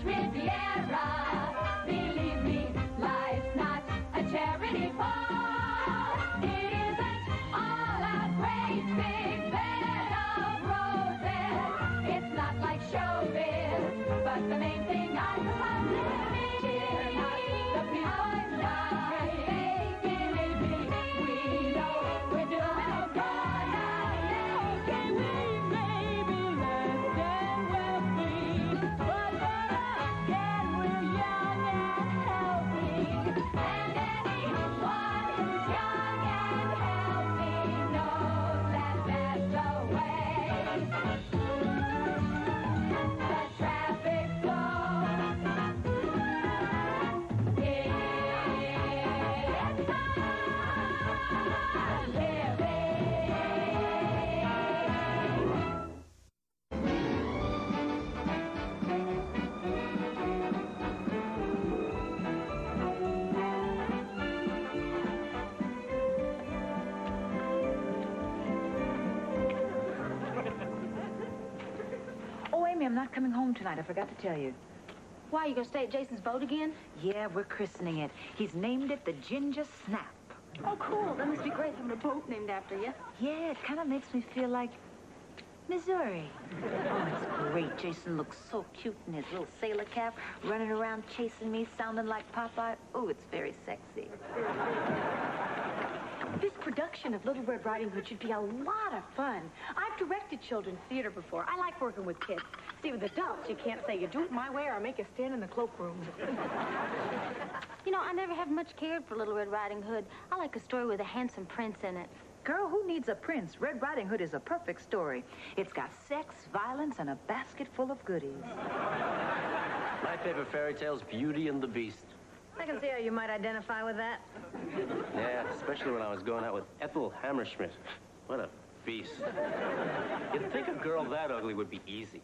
Beach Riviera. Believe me, life's not a charity ball. It isn't all a great big bed of roses. It's not like showbiz, but the main thing I suppose is cheer not the people die. Believe me, we know we're doing okay. Can we maybe less than wealthy, but again we're young and healthy, and anyone who's young and healthy knows that that's the way. The traffic flow. It's a living. Oh, Amy, I'm not coming home tonight. I forgot to tell you. Why, you gonna stay at Jason's boat again? Yeah, we're christening it. He's named it the Ginger Snap. Oh, cool. That must be great having a boat named after you. Yeah, it kind of makes me feel like Missouri. Oh, it's great. Jason looks so cute in his little sailor cap, running around chasing me, sounding like Popeye. Oh, it's very sexy. This production of Little Red Riding Hood should be a lot of fun. I've directed children's theater before. I like working with kids. See, with adults, you can't say you do it my way or I make you stand in the cloakroom. You know, I never have much cared for Little Red Riding Hood. I like a story with a handsome prince in it. Girl, who needs a prince? Red Riding Hood is a perfect story. It's got sex, violence, and a basket full of goodies. My favorite fairy tale is Beauty and the Beast. I can see how you might identify with that. Yeah, especially when I was going out with Ethel Hammerschmidt. What a feast. You'd think a girl that ugly would be easy.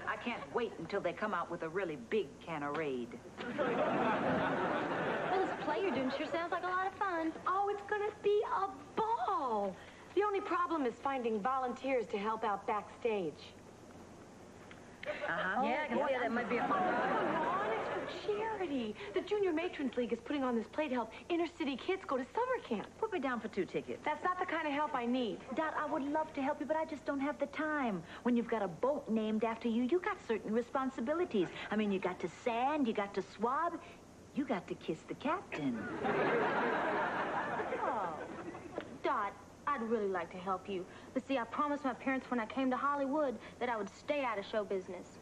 I can't wait until they come out with a really big can of Raid. Well, this play you're doing sure sounds like a lot of fun. Oh, it's gonna be a ball. The only problem is finding volunteers to help out backstage. Uh-huh. Yeah, I can see how that might be a fun. Come on, it's for charity. The Junior Matrons League is putting on this play to help inner city kids go to summer camp. Put me down for 2 tickets. That's not the kind of help I need. Dot, I would love to help you, but I just don't have the time. When you've got a boat named after you, you got certain responsibilities. I mean, you got to sand, you got to swab, you got to kiss the captain. Oh. Dot, I'd really like to help you. But see, I promised my parents when I came to Hollywood that I would stay out of show business.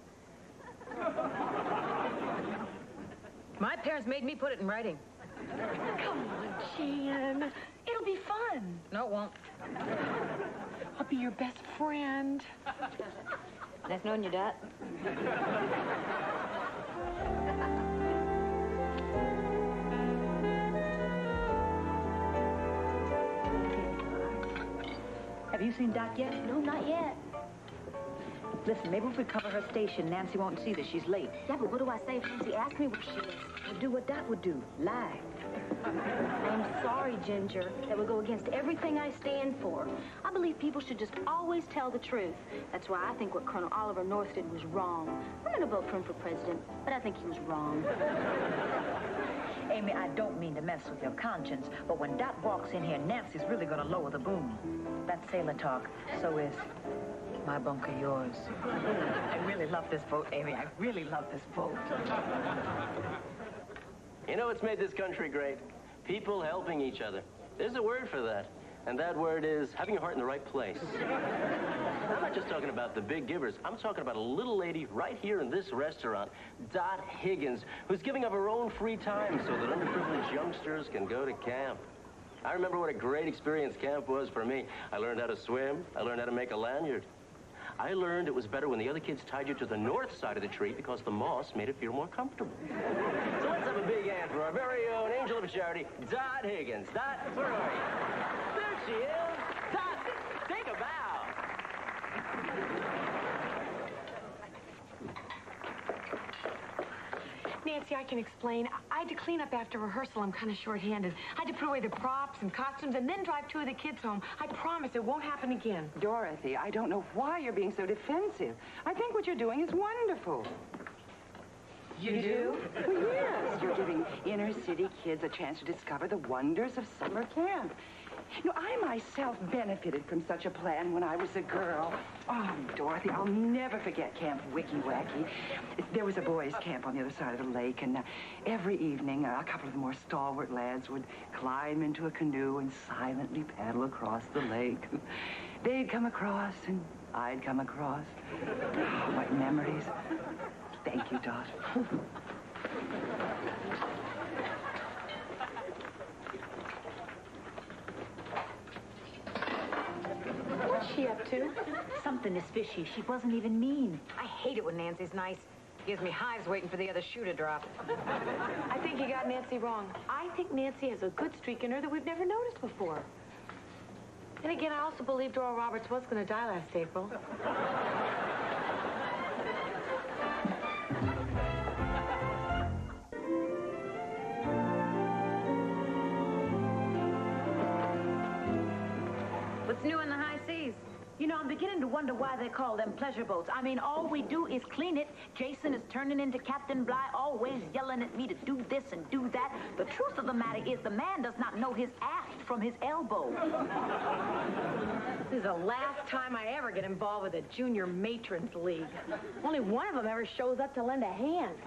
My parents made me put it in writing. Come on, Jan. It'll be fun. No, it won't. I'll be your best friend. Nice knowing you, Dot. Have you seen Dot yet? No, not yet. Listen, maybe if we cover her station, Nancy won't see that she's late. Yeah, but what do I say if Nancy asks me where she is? We'll do what Dot would do. Lie. I'm sorry, Ginger. That would go against everything I stand for. I believe people should just always tell the truth. That's why I think what Colonel Oliver North did was wrong. I'm going to vote for him for president, but I think he was wrong. Amy, I don't mean to mess with your conscience, but when Dot walks in here, Nancy's really going to lower the boom. That's sailor talk. So is my bunker yours. I really love this boat, Amy. I really love this boat. You know what's made this country great? People helping each other. There's a word for that. And that word is having your heart in the right place. I'm not just talking about the big givers. I'm talking about a little lady right here in this restaurant, Dot Higgins, who's giving up her own free time so that underprivileged youngsters can go to camp. I remember what a great experience camp was for me. I learned how to swim. I learned how to make a lanyard. I learned it was better when the other kids tied you to the north side of the tree because the moss made it feel more comfortable. So let's have a big hand for our very own angel of charity, Dot Higgins. Dot, where are you? There she is. Dot, take a bow. Nancy, I can explain. I had to clean up after rehearsal. I'm kind of short-handed. I had to put away the props and costumes and then drive 2 of the kids home. I promise it won't happen again. Dorothy, I don't know why you're being so defensive. I think what you're doing is wonderful. You do? Well, yes. You're giving inner city kids a chance to discover the wonders of summer camp. You know, I myself benefited from such a plan when I was a girl. Oh, Dorothy, I'll never forget Camp Wicky Wacky. There was a boys' camp on the other side of the lake, and every evening, a couple of the more stalwart lads would climb into a canoe and silently paddle across the lake. They'd come across, and I'd come across. Oh, what memories. Thank you, Dot. What's she up to? Something is fishy. She wasn't even mean. I hate it when Nancy's nice. Gives me hives waiting for the other shoe to drop. I think you got Nancy wrong. I think Nancy has a good streak in her that we've never noticed before. And again, I also believed Oral Roberts was going to die last April. What's new in the high seas? You know, I'm beginning to wonder why they call them pleasure boats. I mean, all we do is clean it. Jason is turning into Captain Bligh, always yelling at me to do this and do that. The truth of the matter is the man does not know his aft from his elbow. This is the last time I ever get involved with a junior matrons league. Only one of them ever shows up to lend a hand.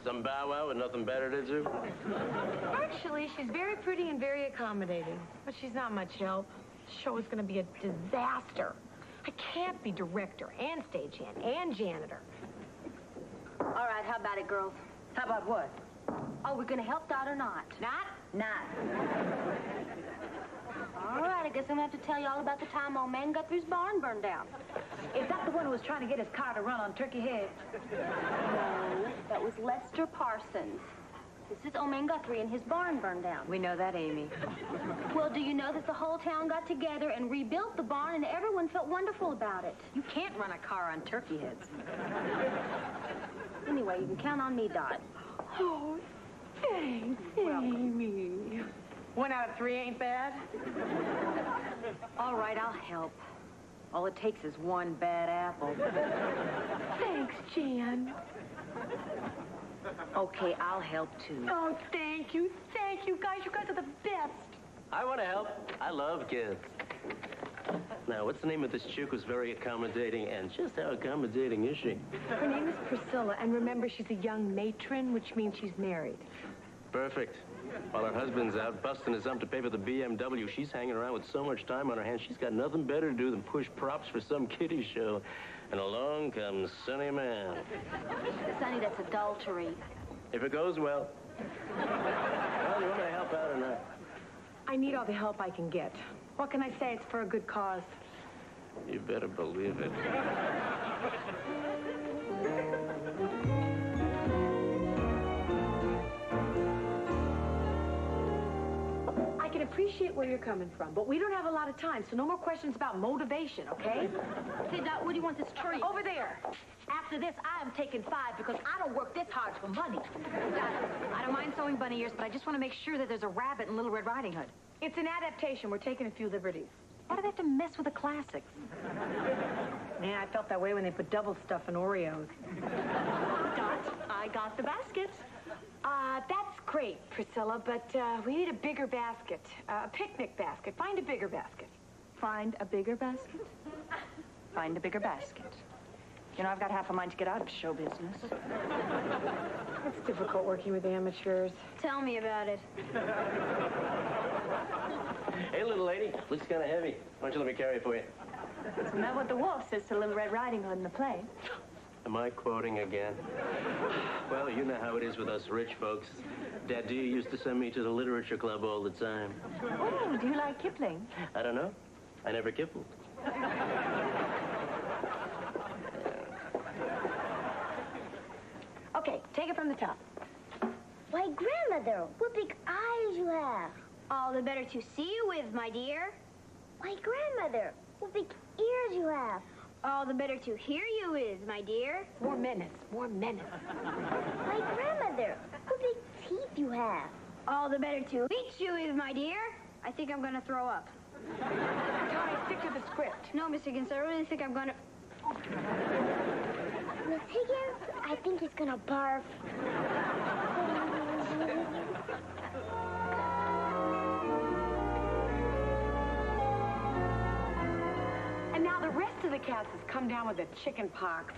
Some bow wow with nothing better to do? Actually, she's very pretty and very accommodating, but she's not much help. The show is going to be a disaster. I can't be director and stagehand and janitor. All right, how about it, girls? How about what? Are we going to help Dot or not? Not? All right, I guess I'm going to have to tell you all about the time old man Guthrie's barn burned down. Is that the one who was trying to get his car to run on Turkey Head? No, that was Lester Parsons. This is old man Guthrie and his barn burned down. We know that, Amy. Well, do you know that the whole town got together and rebuilt the barn and everyone felt wonderful about it? You can't run a car on turkey heads. Anyway, you can count on me, Dot. Oh, thanks, Amy. 1 out of 3 ain't bad. All right, I'll help. All it takes is one bad apple. Thanks, Jan. Okay, I'll help too. Oh, thank you. Thank you, guys. You guys are the best. I want to help. I love kids. Now, what's the name of this chick who's very accommodating, and just how accommodating is she? Her name is Priscilla, and remember, she's a young matron, which means she's married. Perfect. While her husband's out busting his hump to pay for the BMW, she's hanging around with so much time on her hands, she's got nothing better to do than push props for some kiddie show. And along comes Sonny Man. Sonny, that's adultery. If it goes well. Well, you want me to help out or not? I need all the help I can get. What can I say? It's for a good cause. You better believe it. I can appreciate where you're coming from, but we don't have a lot of time, so no more questions about motivation, okay? Hey, Dot, where do you want this tree? Over there. After this, I am taking 5 because I don't work this hard for money. I don't mind sewing bunny ears, but I just want to make sure that there's a rabbit in Little Red Riding Hood. It's an adaptation. We're taking a few liberties. Why do they have to mess with the classics? Man, I felt that way when they put double stuff in Oreos. Dot, I got the basket. That's great, Priscilla, but we need a bigger basket. A picnic basket. Find a bigger basket. Find a bigger basket? Find a bigger basket. You know, I've got half a mind to get out of show business. It's difficult working with amateurs. Tell me about it. Hey, little lady, looks kind of heavy. Why don't you let me carry it for you? Isn't that what the wolf says to Little Red Riding Hood in the play? Am I quoting again? Well, you know how it is with us rich folks. Daddy used to send me to the literature club all the time. Oh, do you like Kipling? I don't know. I never kippled. Okay, take it from the top. Why, Grandmother, what big eyes you have. All the better to see you with, my dear. Why, Grandmother, what big ears you have. All the better to hear you with, my dear. More minutes. More minutes. Why, Grandmother, what big teeth you have. All the better to eat you with, my dear. I think I'm gonna throw up. Tony, stick to the script. No, Miss Higgins, I really think I'm gonna... Miss Higgins, I think he's gonna barf. And now the rest of the cast has come down with the chicken pox.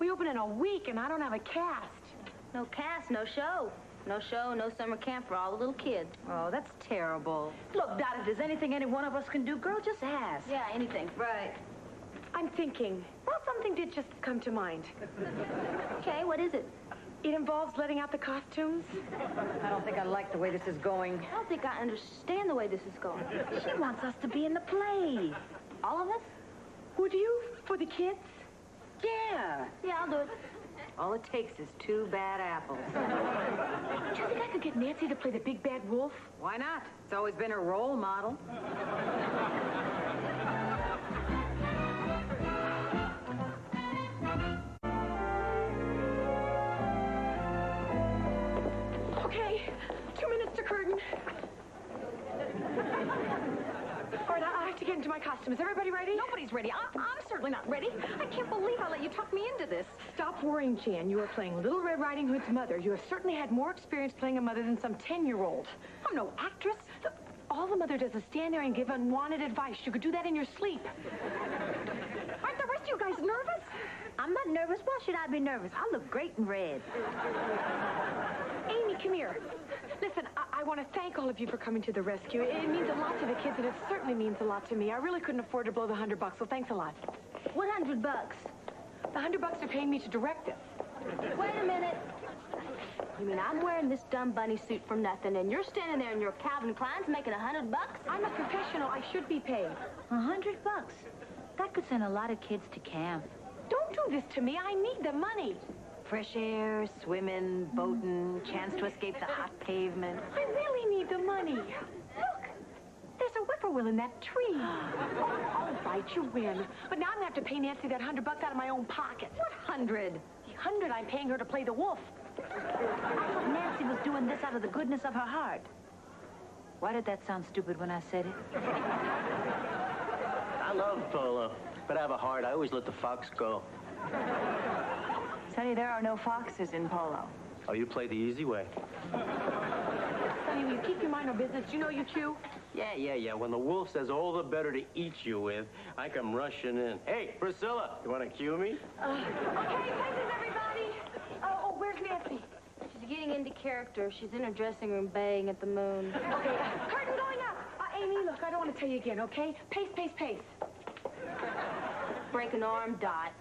We open in a week, and I don't have a cast. No cast, no show. No show, no summer camp for all the little kids. Oh, that's terrible. Look, Dot, if there's anything any one of us can do, girl, just ask. Yeah, anything. Right. I'm thinking, well, something did just come to mind. Okay, what is it? It involves letting out the costumes. I don't think I like the way this is going. I don't think I understand the way this is going. She wants us to be in the play. All of us? Would you? For the kids? Yeah. Yeah, I'll do it. All it takes is 2 bad apples. Do you think I could get Nancy to play the big bad wolf? Why not? It's always been her role model. Okay, 2 minutes to curtain. All right, I have to get into my costume. Is everybody ready? Nobody's ready. I'm certainly not ready. I can't believe I let you talk me into this. Stop worrying, Jan. You are playing Little Red Riding Hood's mother. You have certainly had more experience playing a mother than some 10-year-old. I'm no actress. Look, all the mother does is stand there and give unwanted advice. You could do that in your sleep. Aren't the rest of you guys nervous? I'm not nervous. Why should I be nervous? I look great in red. Amy, come here. Listen, I want to thank all of you for coming to the rescue. It means a lot to the kids, and it certainly means a lot to me. I really couldn't afford to blow the $100, so thanks a lot. What $100? The $100 are paying me to direct this. Wait a minute. You mean I'm wearing this dumb bunny suit for nothing, and you're standing there in your Calvin Kleins making $100? I'm a professional. I should be paid. $100? That could send a lot of kids to camp. Don't do this to me. I need the money. Fresh air, swimming, boating, chance to escape the hot pavement. I really need the money. Look, there's a whippoorwill in that tree. Oh, all right, you win. But now I'm going to have to pay Nancy that $100 out of my own pocket. What 100? The 100 I'm paying her to play the wolf. I thought Nancy was doing this out of the goodness of her heart. Why did that sound stupid when I said it? I love polo, but I have a heart. I always let the fox go. Sonny, there are no foxes in polo. Oh, you play the easy way. Sonny, will you keep your mind on business? You know you chew? Yeah. When the wolf says all the better to eat you with, I come rushing in. Hey, Priscilla, you want to cue me? Okay, places, everybody. Oh, where's Nancy? She's getting into character. She's in her dressing room baying at the moon. Okay, curtain going up. Amy, look, I don't want to tell you again, okay? Pace. Break an arm, Dot.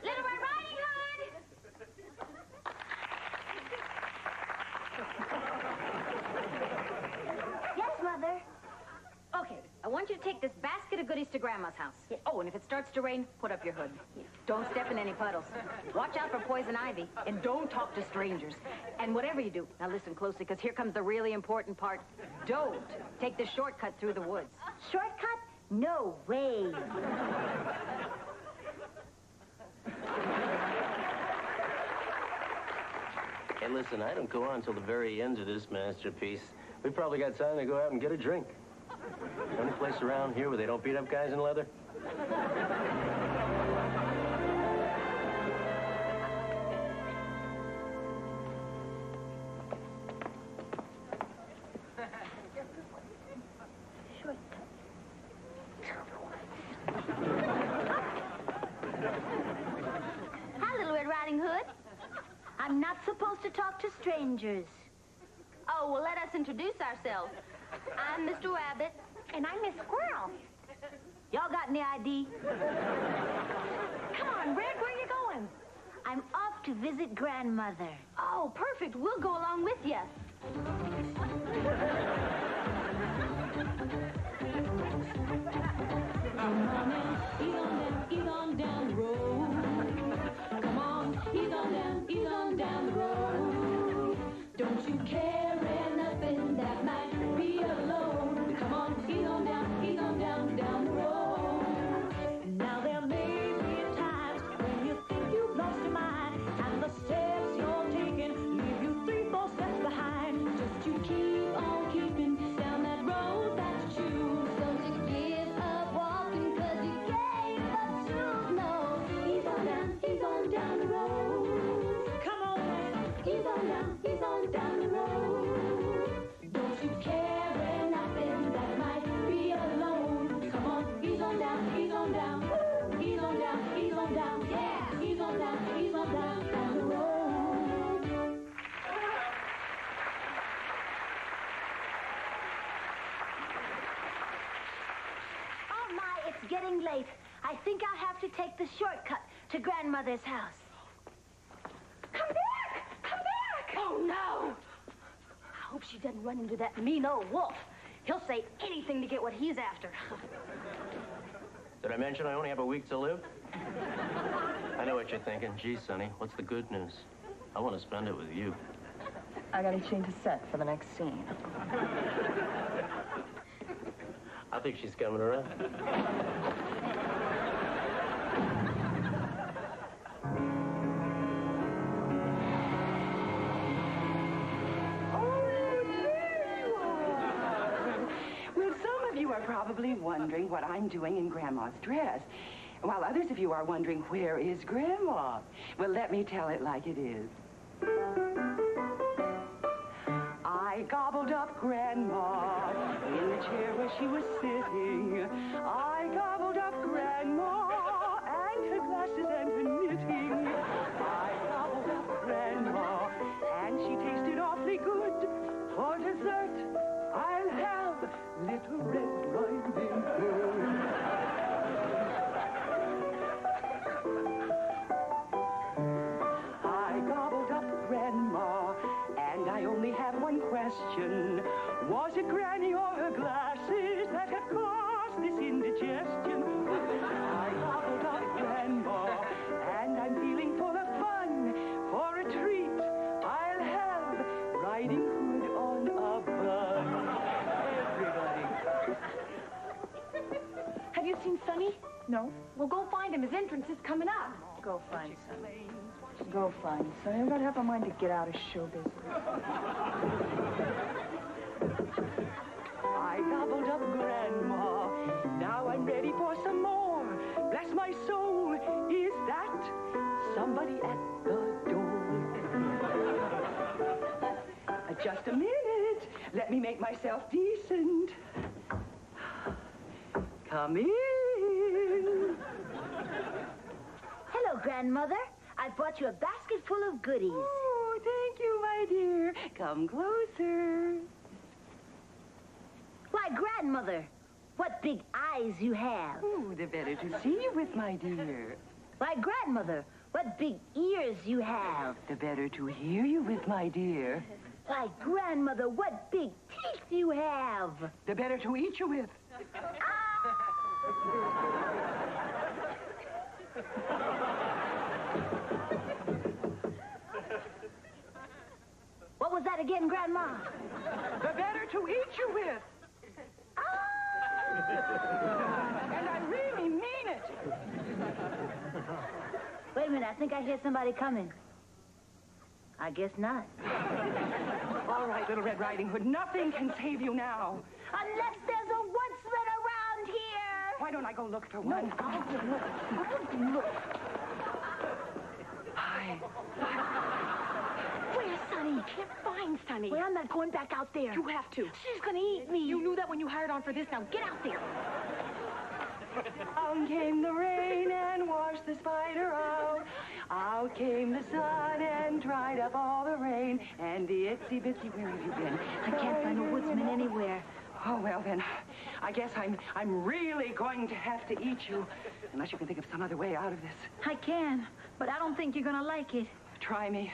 Little Red Riding Hood! Yes, Mother. Okay, I want you to take this basket of goodies to Grandma's house. Oh, and if it starts to rain, put up your hood. Don't step in any puddles. Watch out for poison ivy, and don't talk to strangers. And whatever you do, now listen closely, because here comes the really important part. Don't take the shortcut through the woods. Shortcut? No way. Hey, listen, I don't go on till the very end of this masterpiece. We probably got time to go out and get a drink. Any place around here where they don't beat up guys in leather? Hi, Little Red Riding Hood. I'm not supposed to talk to strangers. Oh, well, let us introduce ourselves. I'm Mr. Rabbit. And I'm Miss Squirrel. Y'all got any ID? Come on, Red, where are you going? I'm off to visit Grandmother. Oh, perfect. We'll go along with you. Ease on down the road. Come on, ease on down the road. Don't you carry nothing that might be a load. Come on. he's on down the road. Don't you care nothing that might be alone. Come on, he's on down, he's on down. He's on down, he's on down. Yeah, he's on down, down the road. Oh, my, it's getting late. I think I'll have to take the shortcut to Grandmother's house. Come back! Come back! Oh, no! I hope she doesn't run into that mean old wolf. He'll say anything to get what he's after. Did I mention I only have a week to live? I know what you're thinking. Gee, Sonny, what's the good news? I want to spend it with you. I gotta change the set for the next scene. I think she's coming around. Well, some of you are probably wondering what I'm doing in Grandma's dress, while others of you are wondering, where is Grandma? Well, let me tell it like it is. I gobbled up Grandma in the chair where she was sitting. I gobbled up Grandma and her glasses and her knitting. I gobbled up Grandma and she tasted awfully good. For dessert, I'll have Little Red Riding Hood. I gobbled up Grandma, and I only have one question. Was it Granny or her glasses that have caused this indigestion? I gobbled up Grandma, and I'm feeling full of fun. For a treat, I'll have Riding Hood on a bun. Everybody. Have you seen Sonny? No? Well, go find him. His entrance is coming up. Go find Sonny. Go find Sonny. I've got half a mind to get out of show business. I gobbled up Grandma. Now I'm ready for some more. Bless my soul, is that somebody at the door? Just a minute. Let me make myself decent. Come in. Hello, Grandmother. I brought you a basket full of goodies. Oh, thank you, my dear. Come closer. Why, Grandmother, what big eyes you have. Oh, the better to see you with, my dear. Why, Grandmother, what big ears you have. The better to hear you with, my dear. Why, Grandmother, what big teeth you have. The better to eat you with. What was that again, Grandma? The better to eat you with. And I really mean it. Wait a minute, I think I hear somebody coming. I guess not. All right, Little Red Riding Hood, nothing can save you now. Unless there's a woodsman around here. Why don't I go look for one? I'll go look. I'll look. Hi. Where's Sonny? Can't find Sonny. Well, I'm not going back out there. You have to. She's gonna eat me. You knew that when you hired on for this. Now get out there. Down came the rain and washed the spider out. Out came the sun and dried up all the rain. And the itsy bitsy, where have you been? I can't find a woodsman anywhere. Oh, well then, I guess I'm really going to have to eat you. Unless you can think of some other way out of this. I can, but I don't think you're gonna like it. Try me.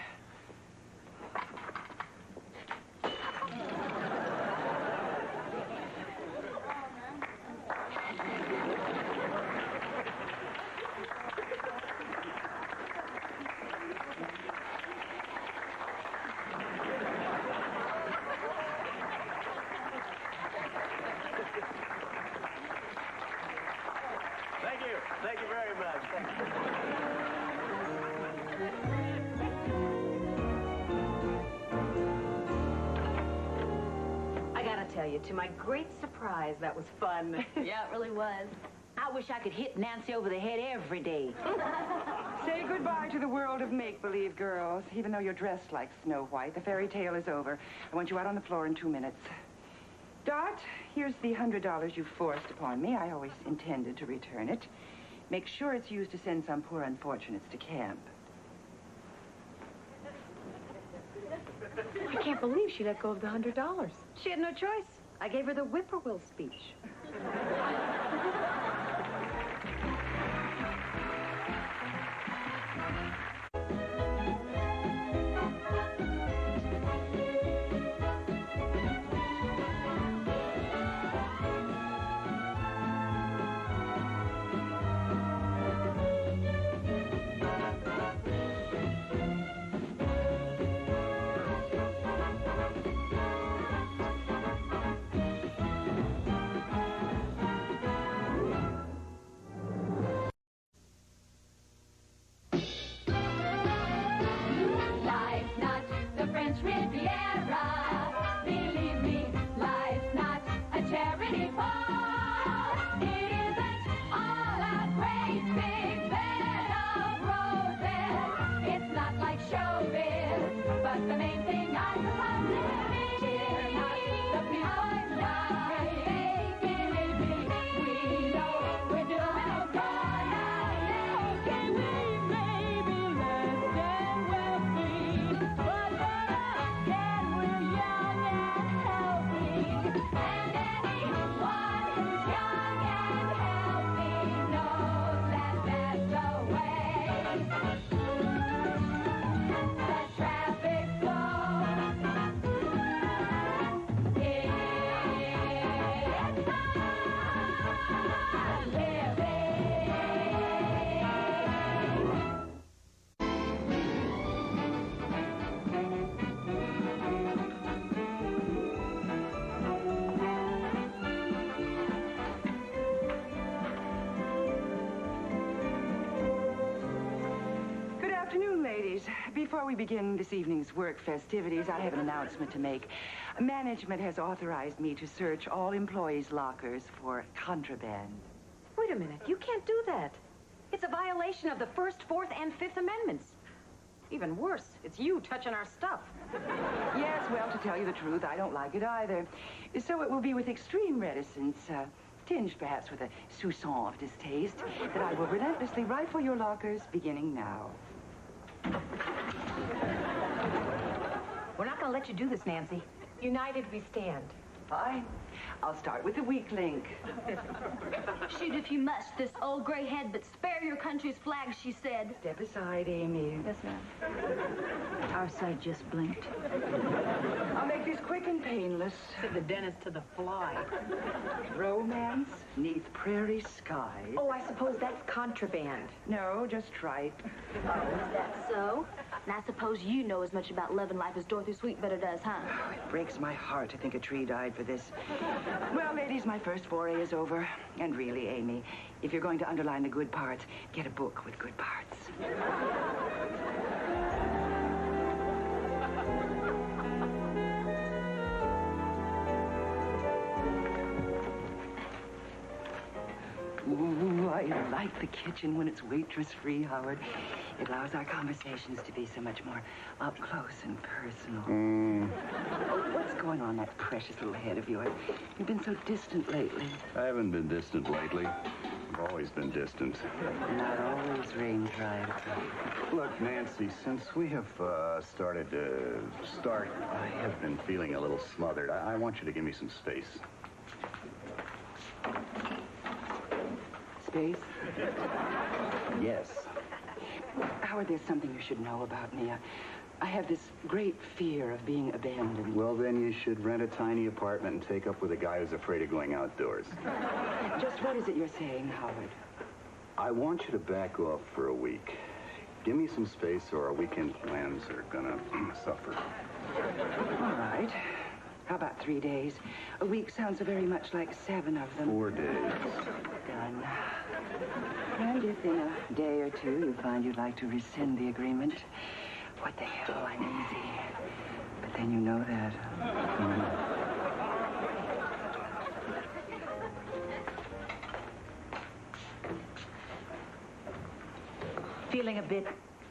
Thank you. Thank you very much. I gotta tell you, to my great surprise, that was fun. Yeah, it really was. I wish I could hit Nancy over the head every day. Say goodbye to the world of make-believe, girls. Even though you're dressed like Snow White, the fairy tale is over. I want you out on the floor in 2 minutes. Dot, here's the $100 you forced upon me. I always intended to return it. Make sure it's used to send some poor unfortunates to camp. I can't believe she let go of the $100. She had no choice. I gave her the whippoorwill speech. Life's not the French Riviera. Believe me, life's not a charity ball. It isn't all a great big bed of roses. It's not like showbiz, but the main thing I suppose is cheer not the people's night. Believe me, we know we're doing okay. Can we maybe less than wealthy, but again we're young and healthy, and anyone who's young and healthy knows that there's no way the traffic flow. It's living. Good afternoon, ladies. Before we begin this evening's work festivities, I have an announcement to make. Management has authorized me to search all employees' lockers for contraband. Wait a minute. You can't do that. It's a violation of the First, Fourth, and Fifth Amendments. Even worse, it's you touching our stuff. Yes, well, to tell you the truth, I don't like it either. So it will be with extreme reticence, tinged perhaps with a soupçon of distaste, that I will relentlessly rifle your lockers beginning now. We're not going to let you do this, Nancy. United we stand. Fine. I'll start with the weak link. Shoot if you must, this old gray head, but spare your country's flag, she said. Step aside, Amy. Yes, ma'am. Our side just blinked. I'll make this quick and painless. Said the dentist to the fly. Romance neath prairie skies. Oh, I suppose that's contraband. No, just tripe. Oh, is that so? And I suppose you know as much about love and life as Dorothy Sweetbutter does, huh? Oh, it breaks my heart to think a tree died for this. Well, ladies, my first foray is over. And really, Amy, if you're going to underline the good parts, get a book with good parts. Ooh, I like the kitchen when it's waitress-free, Howard. It allows our conversations to be so much more up close and personal. Oh, what's going on in that precious little head of yours? You've been so distant lately. I haven't been distant lately. I've always been distant. Not always rain dried. Look, Nancy, since we have started, I have been feeling a little smothered. I want you to give me some space. Space? Yes. Howard, there's something you should know about me. I have this great fear of being abandoned. Well, then you should rent a tiny apartment and take up with a guy who's afraid of going outdoors. Just what is it you're saying, Howard? I want you to back off for a week. Give me some space or our weekend plans are gonna suffer. All right. How about 3 days? A week sounds very much like 7 of them. 4 days. Done. And if in a day or two you find you'd like to rescind the agreement, what the hell, I'm easy. But then you know that. Feeling a bit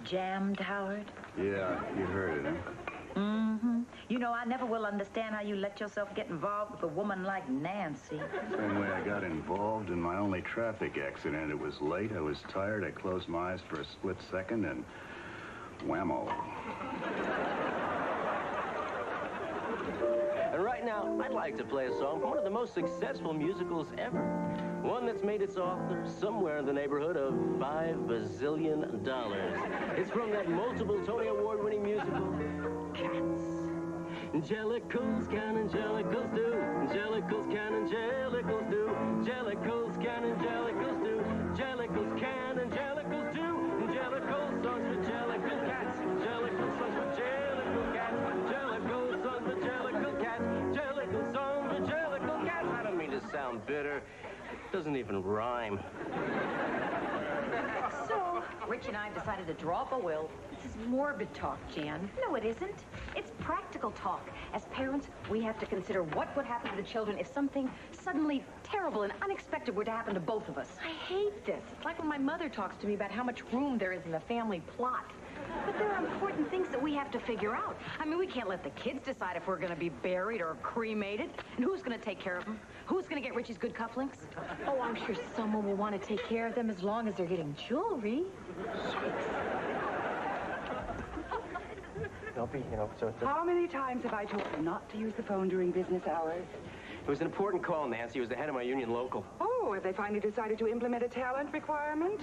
jammed, Howard? Yeah, you heard it, huh? Mm-hmm. You know, I never will understand how you let yourself get involved with a woman like Nancy. Same way I got involved in my only traffic accident. It was late, I was tired, I closed my eyes for a split second, and whammo. And right now, I'd like to play a song from one of the most successful musicals ever. One that's made its author somewhere in the neighborhood of $5 bazillion. It's from that multiple Tony Award-winning musical, Cats. Angelicals can angelicals do. Angelicals can angelicals do. Angelicals can angelicals do. Angelicals can angelicals do. Angelical songs for angelical cats. Angelical songs for angelical cats. Angelical songs for angelical cats. Angelical songs for angelical cats. I don't mean to sound bitter. It doesn't even rhyme. So, Rich and I decided to draw up a will. This is morbid talk, Jan. No, it isn't. It's practical talk. As parents, we have to consider what would happen to the children if something suddenly terrible and unexpected were to happen to both of us. I hate this. It's like when my mother talks to me about how much room there is in the family plot. But there are important things that we have to figure out. I mean, we can't let the kids decide if we're going to be buried or cremated. And who's going to take care of them? Who's going to get Richie's good cufflinks? Oh, I'm sure someone will want to take care of them as long as they're getting jewelry. Opie, How many times have I told you not to use the phone during business hours? It was an important call, Nancy. It was the head of my union local. Oh, have they finally decided to implement a talent requirement?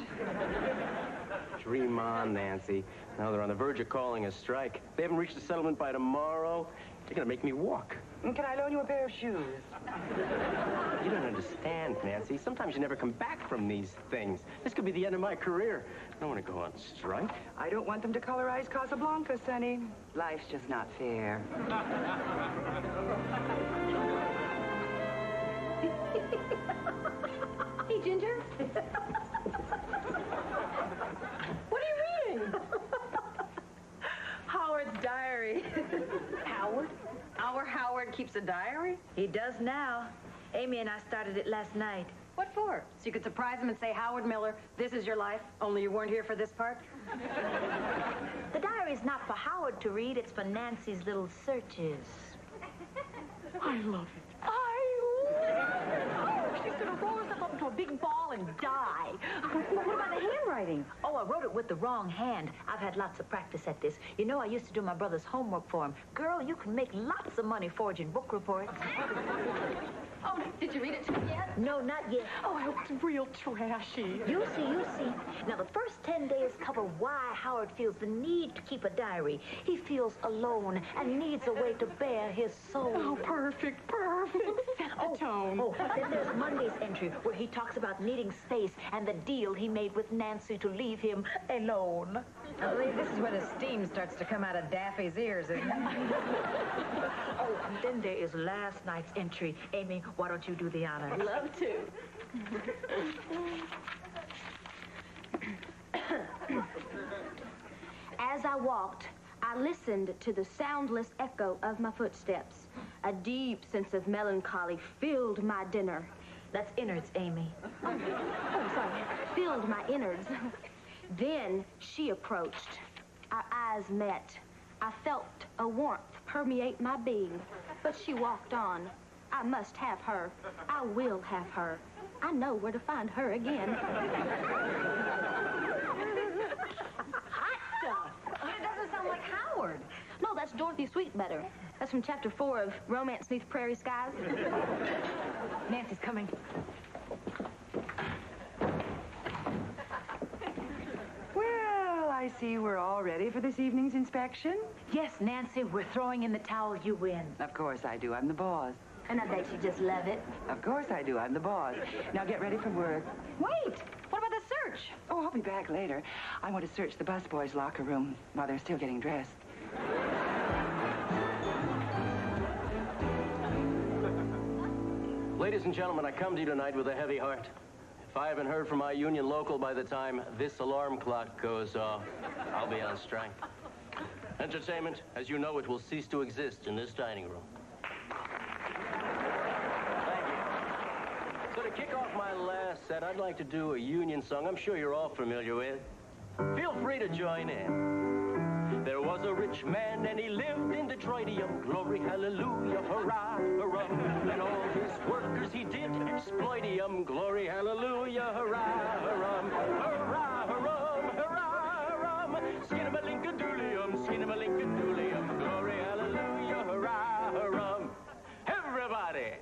Dream on, Nancy. Now they're on the verge of calling a strike. They haven't reached a settlement by tomorrow. They're gonna make me walk. And can I loan you a pair of shoes? You don't understand, Nancy. Sometimes you never come back from these things. This could be the end of my career. I don't want to go on strike. I don't want them to colorize Casablanca, Sonny. Life's just not fair. Hey, Ginger. What are you reading? Howard's diary. Howard? Our Howard keeps a diary? He does now. Amy and I started it last night. What for? So you could surprise him and say, Howard Miller, this is your life, only you weren't here for this part? The diary's not for Howard to read, it's for Nancy's little searches. I love it. I love it. Oh, she's going to roll herself up into a big ball and die. What about the handwriting? Oh, I wrote it with the wrong hand. I've had lots of practice at this. You know, I used to do my brother's homework for him. Girl, you can make lots of money forging book reports. Oh, did you read it to me yet? No, not yet. Oh, I hope it's real trashy. You'll see, you'll see. Now, the first 10 days cover why Howard feels the need to keep a diary. He feels alone and needs a way to bare his soul. Oh, perfect. Set the tone. Oh, then there's Monday's entry where he talks about needing space and the deal he made with Nancy to leave him alone. I believe this is where the steam starts to come out of Daffy's ears, isn't it? Oh, and then there is last night's entry. Amy, why don't you do the honors? Love to. As I walked, I listened to the soundless echo of my footsteps. A deep sense of melancholy filled my dinner. That's innards, Amy. Oh, sorry. Filled my innards. Then she approached. Our eyes met. I felt a warmth permeate my being. But she walked on. I must have her. I will have her. I know where to find her again. Hot stuff. But it doesn't sound like Howard. No, that's Dorothy Sweetbetter. That's from chapter 4 of Romance Beneath Prairie Skies. Nancy's coming. Well, I see we're all ready for this evening's inspection. Yes, Nancy, we're throwing in the towel. You win. Of course I do. I'm the boss. And I bet you just love it. Of course I do. I'm the boss. Now get ready for work. Wait! What about the search? Oh, I'll be back later. I want to search the busboys' locker room while they're still getting dressed. Ladies and gentlemen, I come to you tonight with a heavy heart. If I haven't heard from my union local by the time this alarm clock goes off, I'll be on strike. Entertainment, as you know it, will cease to exist in this dining room. Thank you. So to kick off my last set, I'd like to do a union song I'm sure you're all familiar with. Feel to join in. There was a rich man and he lived in Detroitium. Glory, hallelujah, hurrah, hurrah. And all his workers he did exploitium. Glory, hallelujah, hurrah, hurrah. Hurrah, hurrah, hurrah, hurrah. Skinnamalink-a-doolium, skinnamalink-a-doolium. Glory, hallelujah, hurrah, hurrah. Everybody,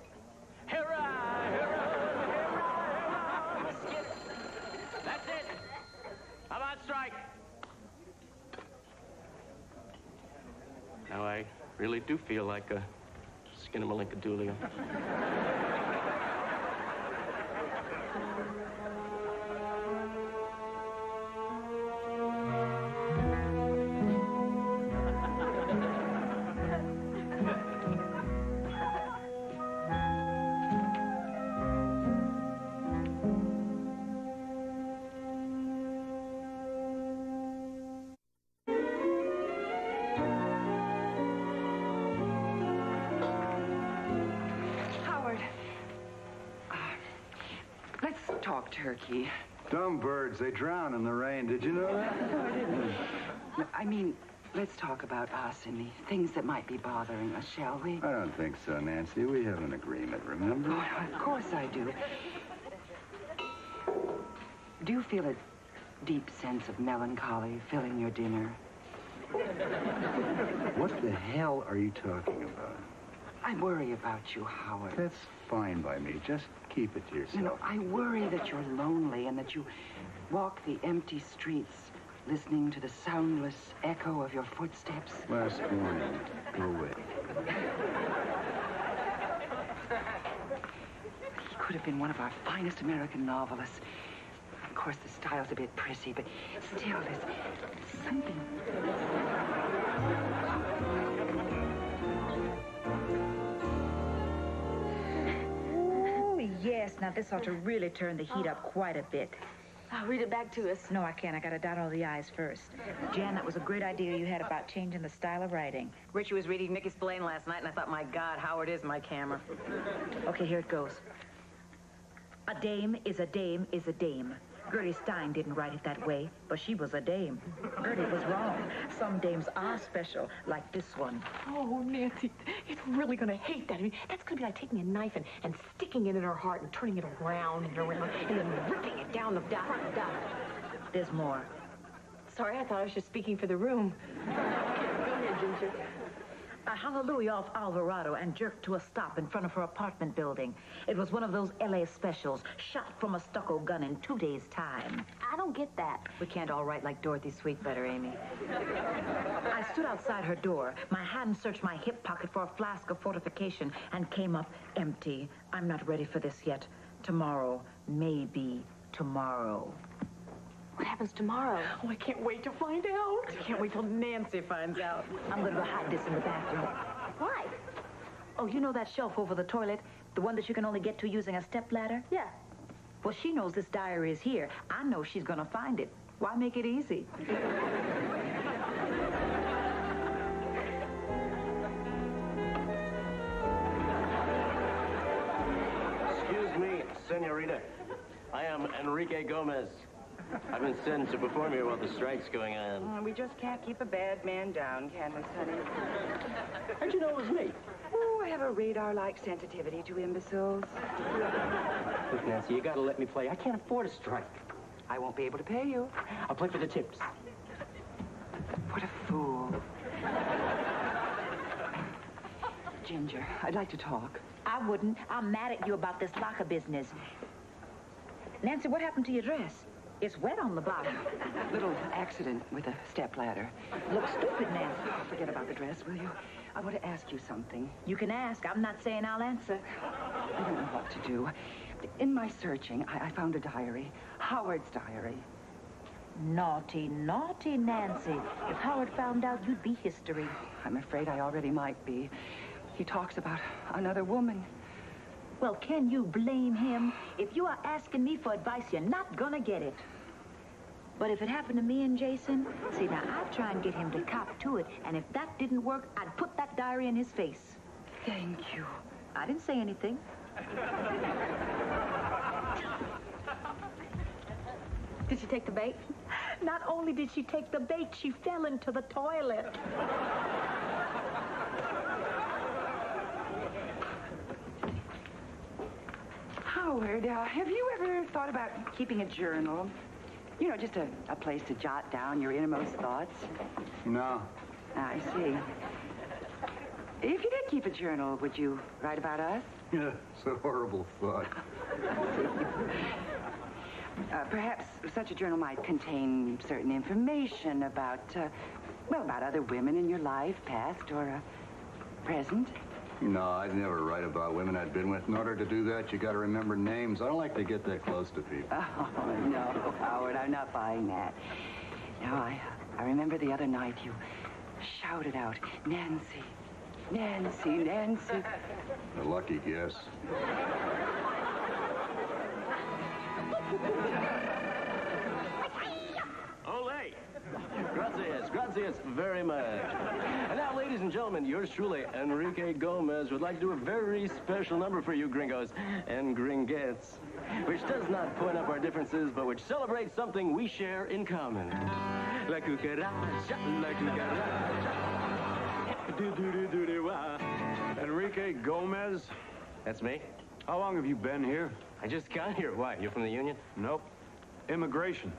hurrah, hurrah, hurrah, hurrah. That's it. I'm on strike. Now, I really do feel like a skinnamalink-a-doolium. Let's talk turkey. Dumb birds, they drown in the rain. Did you know that? No, I didn't. No, I mean, let's talk about us and the things that might be bothering us, shall we? I don't think so, Nancy. We have an agreement, remember? Oh, of course I do. Do you feel a deep sense of melancholy filling your dinner? What the hell are you talking about? I worry about you, Howard. That's fine by me. Just keep it to yourself. You know, I worry that you're lonely and that you walk the empty streets listening to the soundless echo of your footsteps. Last warning. Go away. He could have been one of our finest American novelists. Of course, the style's a bit prissy, but still, there's something... Yes, now this ought to really turn the heat up quite a bit. Read it back to us. No, I can't. I gotta dot all the I's first. Jan, that was a great idea you had about changing the style of writing. Richie was reading Nicky Spillane last night, and I thought, my God, Howard is my camera. Okay, here it goes. A dame is a dame is a dame. Gertie Stein didn't write it that way, but she was a dame. Gertie was wrong. Some dames are special, like this one. Oh, Nancy, it's really going to hate that. I mean, that's going to be like taking a knife and sticking it in her heart and turning it around and around and then ripping it down the front. There's more. Sorry, I thought I was just speaking for the room. Go ahead, Ginger. A hallelujah off Alvarado and jerked to a stop in front of her apartment building. It was one of those L.A. specials, shot from a stucco gun in 2 days' time. I don't get that. We can't all write like Dorothy Sweetbetter, Amy. I stood outside her door. My hand searched my hip pocket for a flask of fortification and came up empty. I'm not ready for this yet. Tomorrow, maybe tomorrow. What happens tomorrow? Oh, I can't wait to find out. I can't wait till Nancy finds out. I'm going to go hide this in the bathroom. Why? Oh, you know that shelf over the toilet? The one that you can only get to using a stepladder? Yeah. Well, she knows this diary is here. I know she's going to find it. Why make it easy? Excuse me, senorita. I am Enrique Gomez. I've been sent to perform here while the strike's going on. We just can't keep a bad man down, can we, Sonny? How'd you know it was me? Oh, I have a radar-like sensitivity to imbeciles. Look, Nancy, you gotta let me play. I can't afford a strike. I won't be able to pay you. I'll play for the tips. What a fool. Ginger, I'd like to talk. I wouldn't. I'm mad at you about this locker business. Nancy, what happened to your dress? It's wet on the bottom. Little accident with a stepladder. Looks stupid, Nancy. Oh, forget about the dress, will you? I want to ask you something. You can ask. I'm not saying I'll answer. I don't know what to do. In my searching, I found a diary. Howard's diary. Naughty, naughty Nancy. If Howard found out, you'd be history. I'm afraid I already might be. He talks about another woman. Well, can you blame him? If you are asking me for advice, you're not gonna get it. But if it happened to me and Jason, see, now I'd try and get him to cop to it, and if that didn't work, I'd put that diary in his face. Thank you. I didn't say anything. Did you take the bait? Not only did she take the bait, she fell into the toilet. Howard, have you ever thought about keeping a journal? You know, just a place to jot down your innermost thoughts. No. I see. If you did keep a journal, would you write about us? Yeah, it's a horrible thought. Perhaps such a journal might contain certain information about, about other women in your life, past or present. No, I'd never write about women I'd been with. In order to do that, you got to remember names. I don't like to get that close to people. Oh, no, Howard, I'm not buying that. No, I remember the other night you shouted out, Nancy, Nancy, Nancy. A lucky guess. Olé! Gracias very much. And now, ladies and gentlemen, yours truly, Enrique Gomez, would like to do a very special number for you gringos and gringettes, which does not point up our differences, but which celebrates something we share in common. La cucaracha, la cucaracha. Enrique Gomez? That's me. How long have you been here? I just got here. Why, you're from the Union? Nope. Immigration.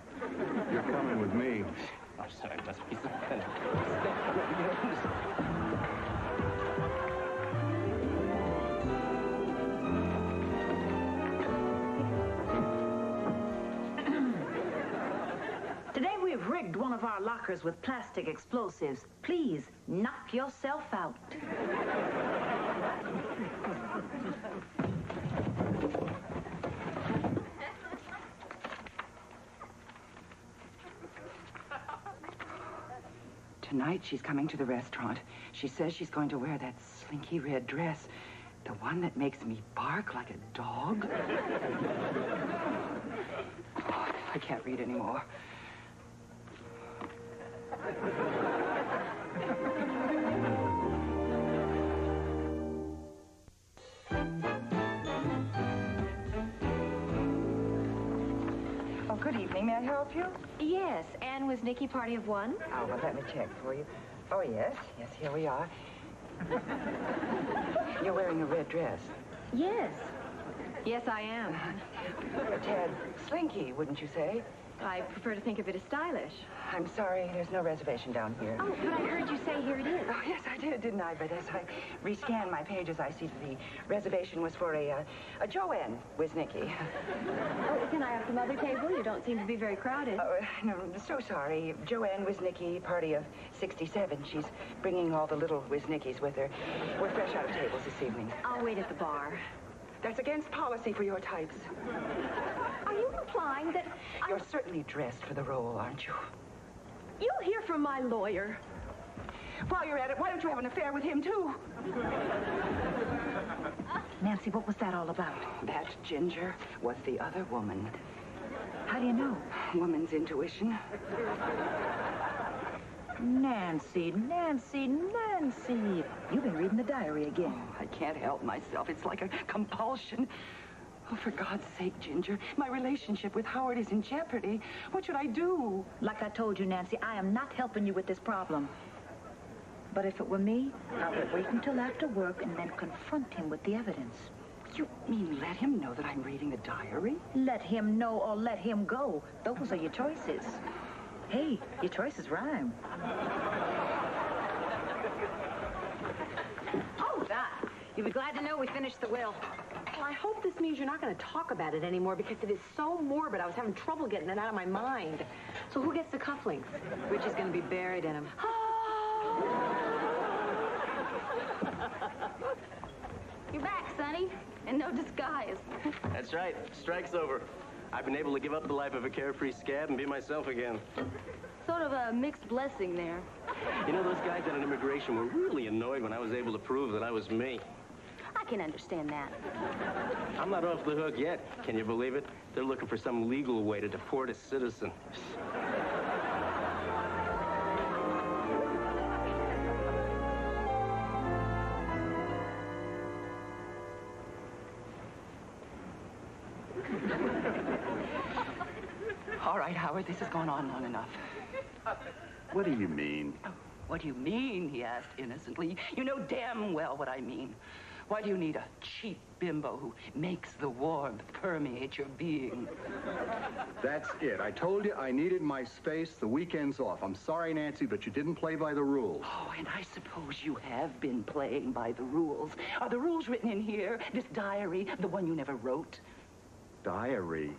You're coming with me. I'm sorry, must be something. Today we've rigged one of our lockers with plastic explosives. Please, knock yourself out. Tonight, she's coming to the restaurant. She says she's going to wear that slinky red dress. The one that makes me bark like a dog. Oh, I can't read anymore. Oh, good evening. May I help you? Yes, Anne was Nikki, party of one. Oh, well, let me check for you. Oh, yes. Yes, here we are. You're wearing a red dress. Yes. Yes, I am. A tad slinky, wouldn't you say? I prefer to think of it as stylish. I'm sorry, there's no reservation down here. Oh, but I heard you say here it is. Oh, yes, I did, didn't I? But as I rescanned my pages, I see the reservation was for a Joanne Wisnicki. Oh, can I have some other table? You don't seem to be very crowded. Oh, no, so sorry. Joanne Wisnicki, party of 67. She's bringing all the little Wisnickis with her. We're fresh out of tables this evening. I'll wait at the bar. That's against policy for your types. Are you implying that You're certainly dressed for the role, aren't you? You'll hear from my lawyer? While you're at it, why don't you have an affair with him, too? Nancy, what was that all about? That Ginger was the other woman. How do you know? Woman's intuition. Nancy, Nancy, Nancy. You've been reading the diary again. Oh, I can't help myself. It's like a compulsion. Oh, for God's sake, Ginger, my relationship with Howard is in jeopardy. What should I do? Like I told you, Nancy, I am not helping you with this problem. But if it were me, I would wait until after work and then confront him with the evidence. You mean let him know that I'm reading the diary? Let him know or let him go. Those are your choices. Hey, your choices rhyme. Oh, that. You'll be glad to know we finished the will. Well, I hope this means you're not going to talk about it anymore because it is so morbid. I was having trouble getting it out of my mind. So who gets the cufflinks? Richie's going to be buried in them. You're back, Sonny. In no disguise. That's right. Strike's over. I've been able to give up the life of a carefree scab and be myself again. Sort of a mixed blessing there. You know, those guys at an immigration were really annoyed when I was able to prove that I was me. I can understand that. I'm not off the hook yet. Can you believe it? They're looking for some legal way to deport a citizen. All right, Howard, this has gone on long enough. What do you mean? What do you mean, he asked innocently. You know damn well what I mean. Why do you need a cheap bimbo who makes the warmth permeate your being? That's it. I told you I needed my space. The weekend's off. I'm sorry, Nancy, but you didn't play by the rules. Oh, and I suppose you have been playing by the rules. Are the rules written in here? This diary, the one you never wrote? Diary?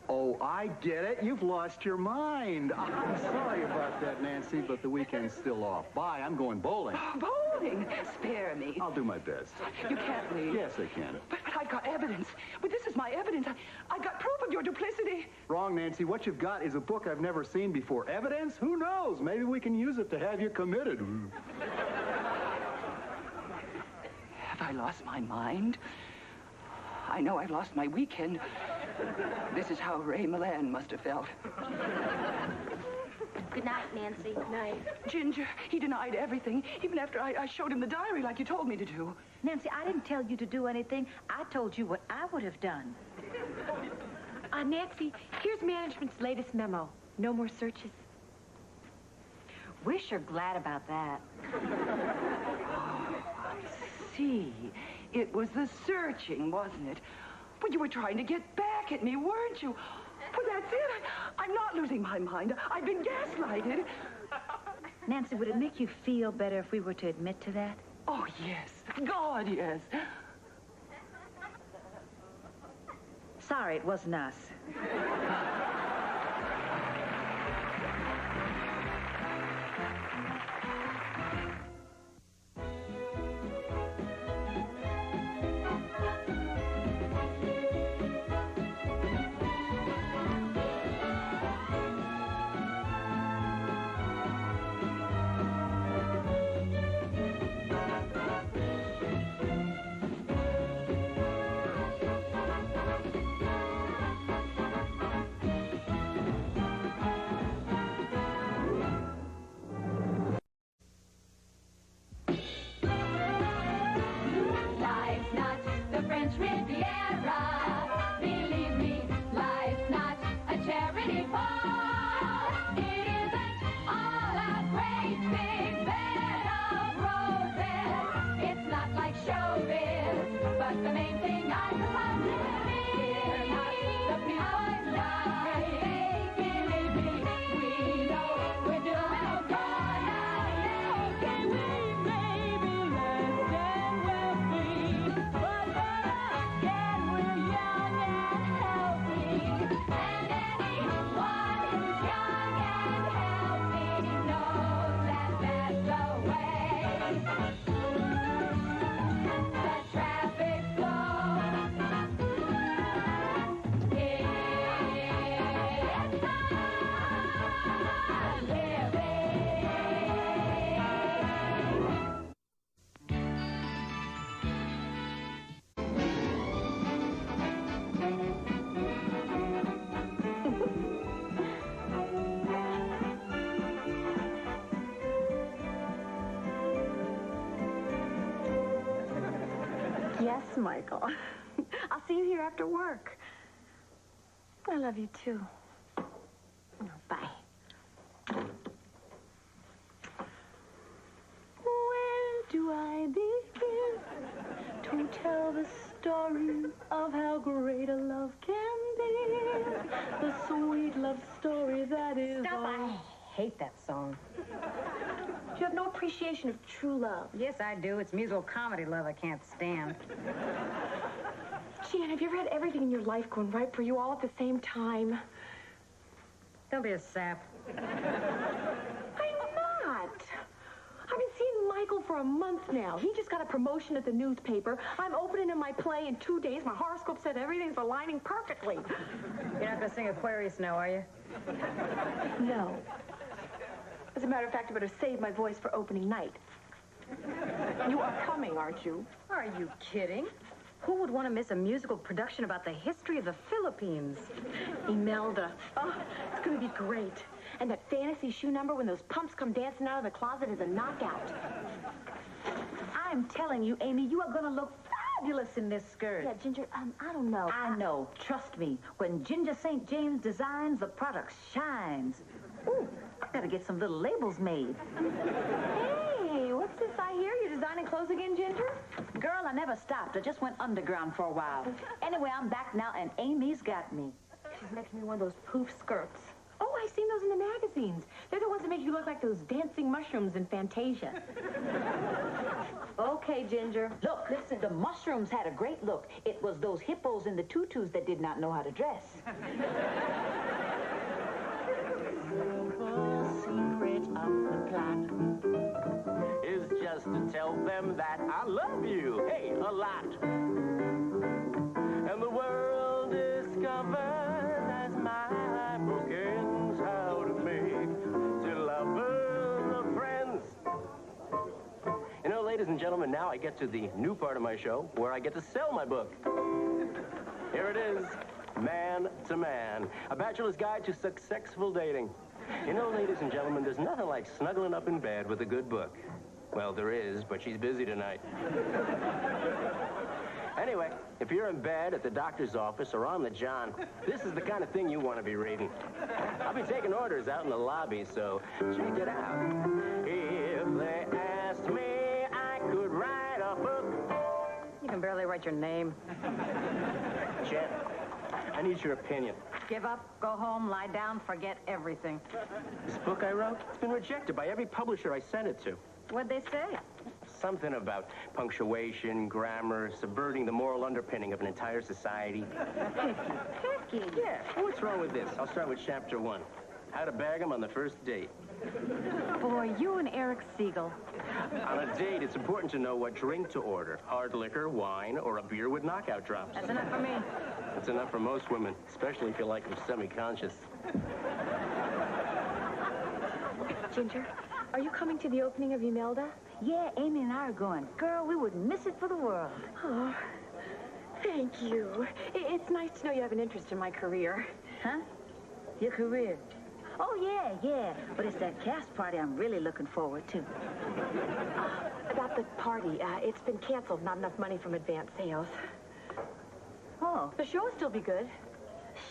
Oh, I get it. You've lost your mind. I'm sorry about that, Nancy, but the weekend's still off. Bye. I'm going bowling. Oh, bowling? Spare me. I'll do my best. You can't leave. Yes, I can. But I've got evidence. But this is my evidence. I got proof of your duplicity. Wrong, Nancy. What you've got is a book I've never seen before. Evidence? Who knows? Maybe we can use it to have you committed. Have I lost my mind? I know I've lost my weekend. This is how Ray Milan must have felt. Good night, Nancy. Good night. Ginger, he denied everything, even after I showed him the diary like you told me to do. Nancy, I didn't tell you to do anything. I told you what I would have done. Nancy, here's management's latest memo. No more searches. We're sure glad about that. See, it was the searching, wasn't it? But you were trying to get back at me, weren't you? Well, that's it. I'm not losing my mind. I've been gaslighted. Nancy, would it make you feel better if we were to admit to that? Oh, yes. God, yes. Sorry, it wasn't us. Life's not the French Riviera. Believe me, life's not a charity ball. It isn't all a great big bed of roses. It's not like showbiz, but the main thing I suppose is we're not the people's life. Believe me, we know we're doing okay. Can we maybe less and wealthy, but better again we're young and healthy. And anyone who's young and healthy knows that that's the way. The traffic flow. It's a living. Yes, Michael. I'll see you here after work. I love you, too. Bye. Where do I begin to tell the story of how great a love can be? The sweet love story that is Stop, all... I hate that song. You have no appreciation of true love. Yes, I do. It's musical comedy love I can't stand. Jan, have you ever had everything in your life going right for you all at the same time? Don't be a sap. I'm not. I've been seeing Michael for a month now. He just got a promotion at the newspaper. I'm opening in my play in 2 days. My horoscope said everything's aligning perfectly. You're not going to sing Aquarius now, are you? No. As a matter of fact, I better save my voice for opening night. You are coming, aren't you? Are you kidding? Who would want to miss a musical production about the history of the Philippines? Imelda. Oh, it's going to be great. And that fantasy shoe number when those pumps come dancing out of the closet is a knockout. I'm telling you, Amy, you are going to look fabulous in this skirt. Yeah, Ginger, I don't know. I know. Trust me. When Ginger St. James designs, the product shines. Ooh, I gotta get some little labels made. Hey, what's this I hear? You're designing clothes again, Ginger? Girl, I never stopped. I just went underground for a while. Anyway, I'm back now, and Amy's got me. She's making me one of those poof skirts. Oh, I've seen those in the magazines. They're the ones that make you look like those dancing mushrooms in Fantasia. Okay, Ginger. Look, listen, the mushrooms had a great look. It was those hippos in the tutus that did not know how to dress. The secret of the plan is just to tell them that I love you, hey, a lot. And the world discovers as my book ends how to make till lovers or friends. You know, ladies and gentlemen, now I get to the new part of my show where I get to sell my book. Here it is, Man to Man, a bachelor's guide to successful dating. You know, ladies and gentlemen, there's nothing like snuggling up in bed with a good book. Well, there is, but she's busy tonight. Anyway, if you're in bed, at the doctor's office, or on the john, this is the kind of thing you want to be reading. I'll be taking orders out in the lobby, so check it out. If they asked me, I could write a book. You can barely write your name. Jen, I need your opinion. Give up, go home, lie down, forget everything. This book I wrote, it's been rejected by every publisher I sent it to. What'd they say? Something about punctuation, grammar, subverting the moral underpinning of an entire society. Picky. Yeah, what's wrong with this? I'll start with chapter 1. How to bag 'em on the first date. Boy, you and Eric Siegel. On a date, it's important to know what drink to order. Hard liquor, wine, or a beer with knockout drops. That's enough for me. That's enough for most women, especially if you like them semi-conscious. Ginger, are you coming to the opening of Imelda? Yeah, Amy and I are going. Girl, we wouldn't miss it for the world. Oh, thank you. It's nice to know you have an interest in my career. Huh? Your career? Oh, yeah. But it's that cast party I'm really looking forward to. About the party, it's been canceled. Not enough money from advance sales. Oh, The show will still be good.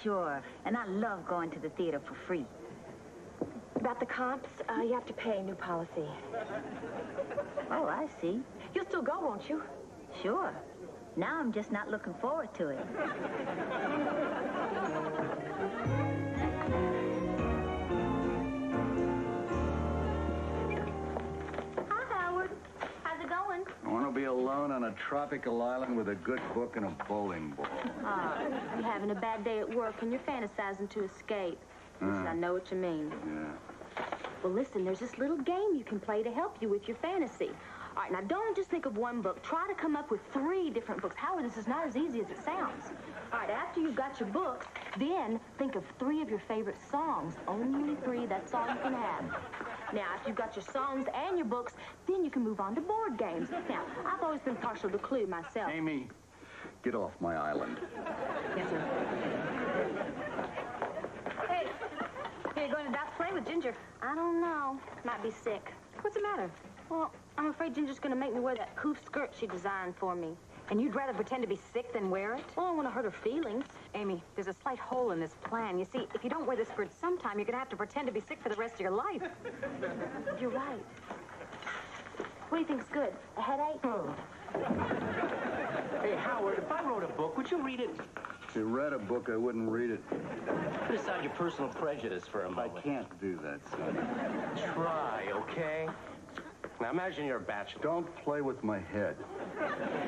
sure. And I love going to the theater for free. About the comps, you have to pay new policy. Oh, I see. You'll still go, won't you? Sure. Now I'm just not looking forward to it. Hi, Howard. How's it going? I want to be alone on a tropical island with a good book and a bowling ball. You're having a bad day at work and you're fantasizing to escape. Listen, I know what you mean. Yeah. Well, listen, there's this little game you can play to help you with your fantasy. All right, now don't just think of one book. Try to come up with 3 different books. Howard, this is not as easy as it sounds. All right, after you've got your books, then think of 3 of your favorite songs. Only 3, that's all you can have. Now, after you've got your songs and your books, then you can move on to board games. Now, I've always been partial to Clue myself. Amy, get off my island. Yes, sir. Hey, are you going to Doc's play with Ginger? I don't know. Might be sick. What's the matter? Well, I'm afraid Ginger's going to make me wear that poof skirt she designed for me. And you'd rather pretend to be sick than wear it? Well, I don't want to hurt her feelings. Amy, there's a slight hole in this plan. You see, if you don't wear this skirt sometime, you're going to have to pretend to be sick for the rest of your life. You're right. What do you think's good? A headache? Hey, Howard, if I wrote a book, would you read it? If you read a book, I wouldn't read it. Put aside your personal prejudice for a I moment. can't do that, son. Try, okay? Now imagine you're a bachelor. Don't play with my head.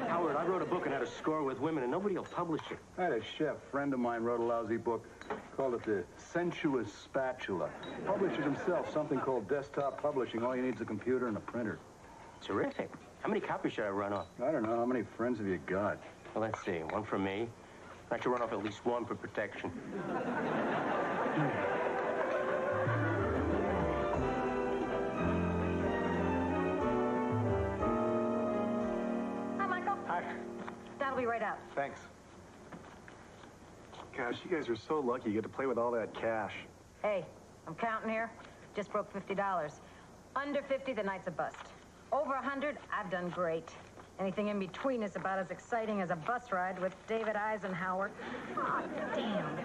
Howard, I wrote a book on how to score with women, and nobody will publish it. I had a chef friend of mine wrote a lousy book, called it The Sensuous Spatula. Published it himself, something called Desktop Publishing. All you need is a computer and a printer. Terrific. How many copies should I run off? I don't know. How many friends have you got? Well, let's see. 1 for me. I should run off at least 1 for protection. Hi, Michael. Hi. That'll be right out. Thanks. Gosh, you guys are so lucky you get to play with all that cash. Hey, I'm counting here. Just broke $50. Under 50, the night's a bust. Over 100, I've done great. Anything in between is about as exciting as a bus ride with David Eisenhower. Oh, damn.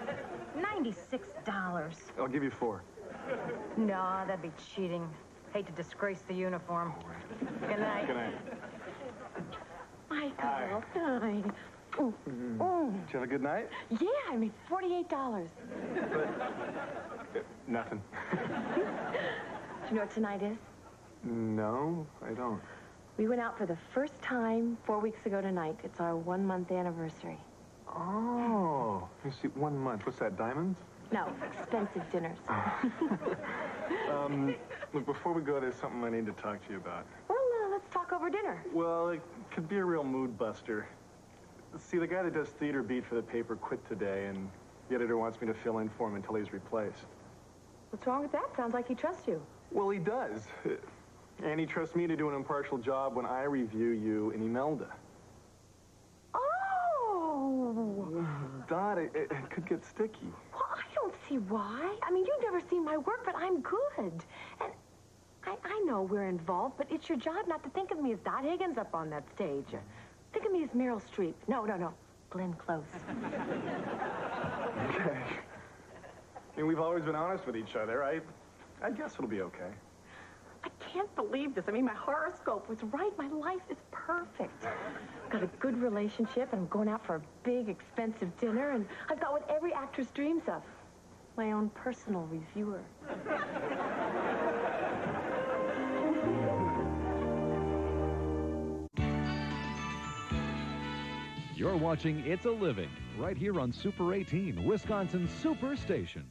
$96. I'll give you 4. No, that'd be cheating. Hate to disgrace the uniform. Good night. Good night. Michael, Hi. hi. Ooh. Ooh. Did you have a good night? Yeah, I made $48. Nothing. Do you know what tonight is? No, I don't. We went out for the first time 4 weeks ago tonight. It's our 1-month anniversary. Oh, you see, 1 month. What's that, diamonds? No, expensive dinners. Look, before we go, there's something I need to talk to you about. Well, let's talk over dinner. Well, it could be a real mood buster. See, the guy that does theater beat for the paper quit today, and the editor wants me to fill in for him until he's replaced. What's wrong with that? Sounds like he trusts you. Well, he does. And he trusts me to do an impartial job when I review you and Imelda. Oh! Dot, it could get sticky. Well, I don't see why. I mean, you've never seen my work, but I'm good. And I know we're involved, but it's your job not to think of me as Dot Higgins up on that stage. Think of me as Meryl Streep. No. Glenn Close. Okay. I mean, we've always been honest with each other. I guess it'll be okay. I can't believe this. I mean, my horoscope was right. My life is perfect. I've got a good relationship, and I'm going out for a big, expensive dinner, and I've got what every actress dreams of. My own personal reviewer. You're watching It's a Living, right here on Super 18, Wisconsin's Super Station.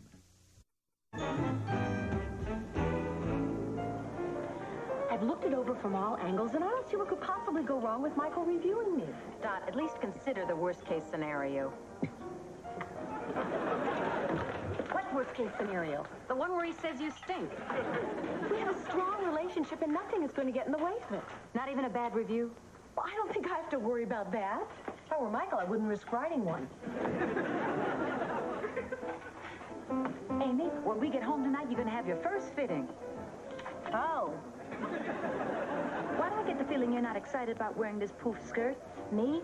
I've looked it over from all angles, and I don't see what could possibly go wrong with Michael reviewing me. Dot, at least consider the worst-case scenario. What worst-case scenario? The one where he says you stink. We have a strong relationship, and nothing is going to get in the way of it. Not even a bad review? Well, I don't think I have to worry about that. If I were Michael, I wouldn't risk writing one. Amy, when we get home tonight, you're going to have your first fitting. Oh. Why do I get the feeling you're not excited about wearing this poof skirt? Me?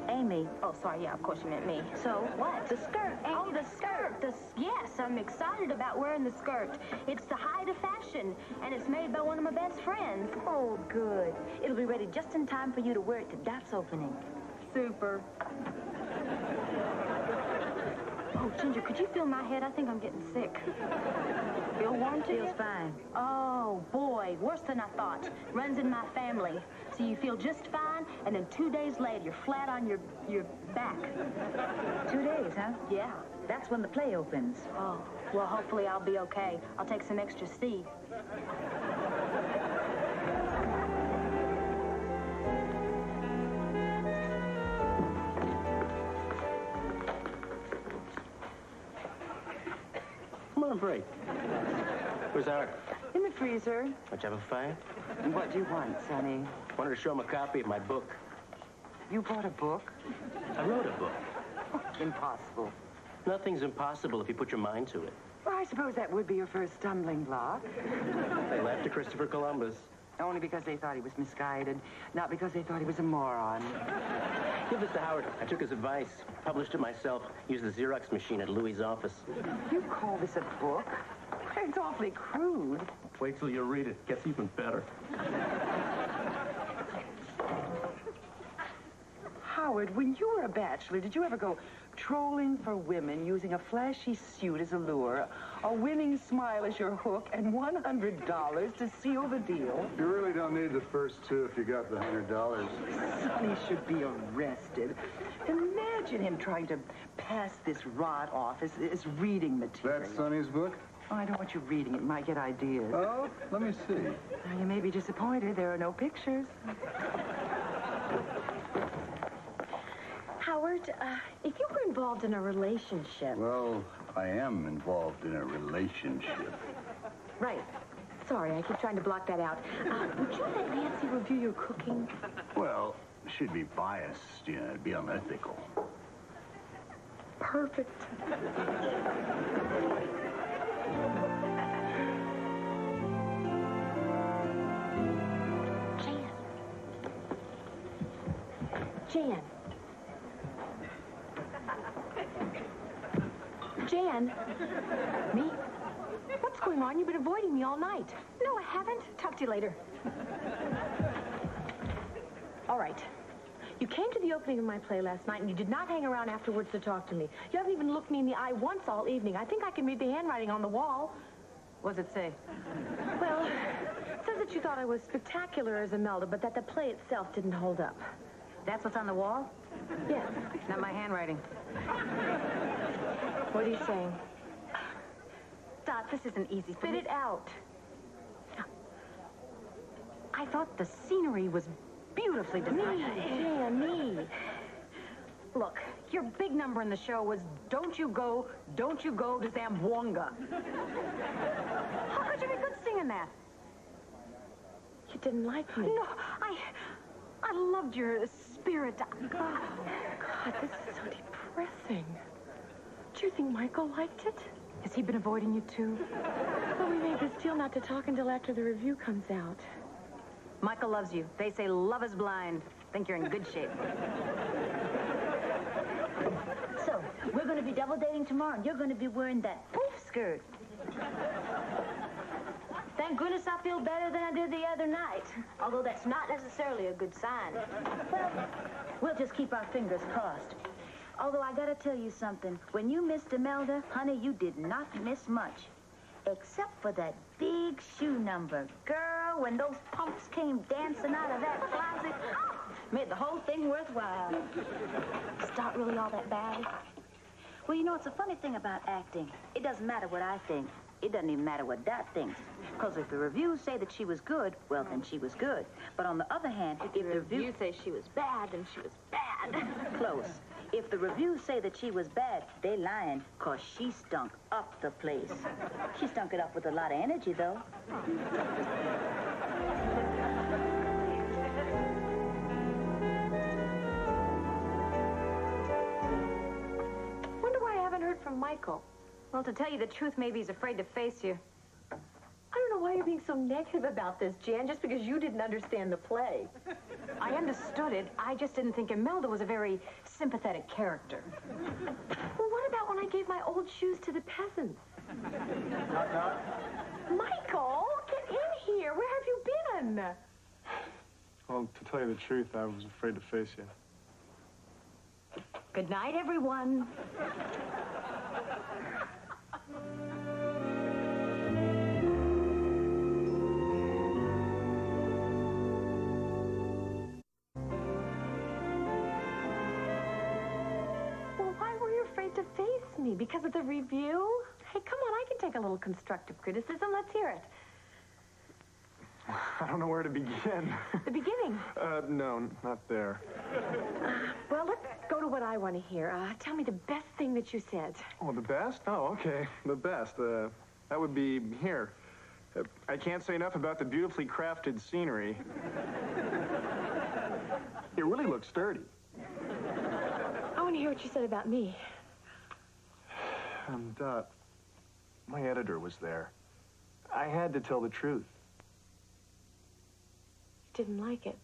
Amy. Oh, sorry, yeah, of course you meant me. So what? The skirt, Amy. Oh, the skirt. Yes, I'm excited about wearing the skirt. It's the height of fashion, and it's made by one of my best friends. Oh, good. It'll be ready just in time for you to wear it to Dot's opening. Super. Oh, Ginger, could you feel my head? I think I'm getting sick. Feel warm to you? Feels fine. Oh, boy, worse than I thought. Runs in my family. So you feel just fine, and then 2 days later, you're flat on your back. 2 days, huh? Yeah. That's when the play opens. Oh, well, hopefully I'll be okay. I'll take some extra C. Come on a break. Where's Art? In the freezer. Don't you have a fire? And what do you want, Sonny? Wanted to show him a copy of my book. You bought a book? I wrote a book. Impossible. Nothing's impossible if you put your mind to it. Well, I suppose that would be your first stumbling block. They laughed at Christopher Columbus. Only because they thought he was misguided, not because they thought he was a moron. Give this to Howard. I took his advice, published it myself, used the Xerox machine at Louis' office. You call this a book? It's awfully crude. Wait till you read it. Gets even better. Howard, when you were a bachelor, did you ever go trolling for women using a flashy suit as a lure, a winning smile as your hook, and $100 to seal the deal? You really don't need the first two if you got the $100. Sonny should be arrested. Imagine him trying to pass this rot off as reading material. That's Sonny's book? Oh, I don't want you reading it. You might get ideas. Oh, let me see. Now, you may be disappointed. There are no pictures. Howard, if you were involved in a relationship... Well, I am involved in a relationship. Right. Sorry, I keep trying to block that out. Would you let Nancy review your cooking? Well, she'd be biased, you know, it'd be unethical. Perfect. Jan. Jan. Me? What's going on? You've been avoiding me all night. No, I haven't. Talk to you later. All right. You came to the opening of my play last night, and you did not hang around afterwards to talk to me. You haven't even looked me in the eye once all evening. I think I can read the handwriting on the wall. What does it say? Well, it says that you thought I was spectacular as Imelda, but that the play itself didn't hold up. That's what's on the wall? Yes. Not my handwriting. What are you saying? Dot, this isn't easy for Spit me. it out. I thought the scenery was beautifully designed. Jan, me. Look, your big number in the show was don't you go to Zamboanga. How could you be good singing that? You didn't like me. No, I loved your spirit. God, this is so depressing. Do you think Michael liked it? Has he been avoiding you too? Well, we made this deal not to talk until after the review comes out. Michael loves you. They say love is blind. Think you're in good shape. So, we're going to be double dating tomorrow, and you're going to be wearing that poof skirt. Thank goodness I feel better than I did the other night. Although that's not necessarily a good sign. Well, we'll just keep our fingers crossed. Although I gotta tell you something. When you missed Imelda, honey, you did not miss much. Except for that big shoe number. Girl, when those pumps came dancing out of that closet, made the whole thing worthwhile. Is Dot really all that bad? Well, you know, it's a funny thing about acting. It doesn't matter what I think. It doesn't even matter what Dot thinks. Because if the reviews say that she was good, well, then she was good. But on the other hand, if the reviews say she was bad, then she was bad. close. If the reviews say that she was bad, they lying, 'cause she stunk up the place. She stunk it up with a lot of energy, though. Wonder why I haven't heard from Michael. Well, to tell you the truth, maybe he's afraid to face you. I don't know why you're being so negative about this, Jan, just because you didn't understand the play. I understood it. I just didn't think Imelda was a very sympathetic character. Well, what about when I gave my old shoes to the peasants? Michael, get in here. Where have you been? Well, to tell you the truth, I was afraid to face you. Good night, everyone. To face me because of the review? Hey, come on, I can take a little constructive criticism. Let's hear it. I don't know where to begin. The beginning. No, not there. Well, let's go to what I want to hear. Tell me the best thing that you said. Oh, the best? Oh, okay. The best. That would be here. I can't say enough about the beautifully crafted scenery. It really looks sturdy. I want to hear what you said about me. Dot, my editor was there. I had to tell the truth. Didn't like it.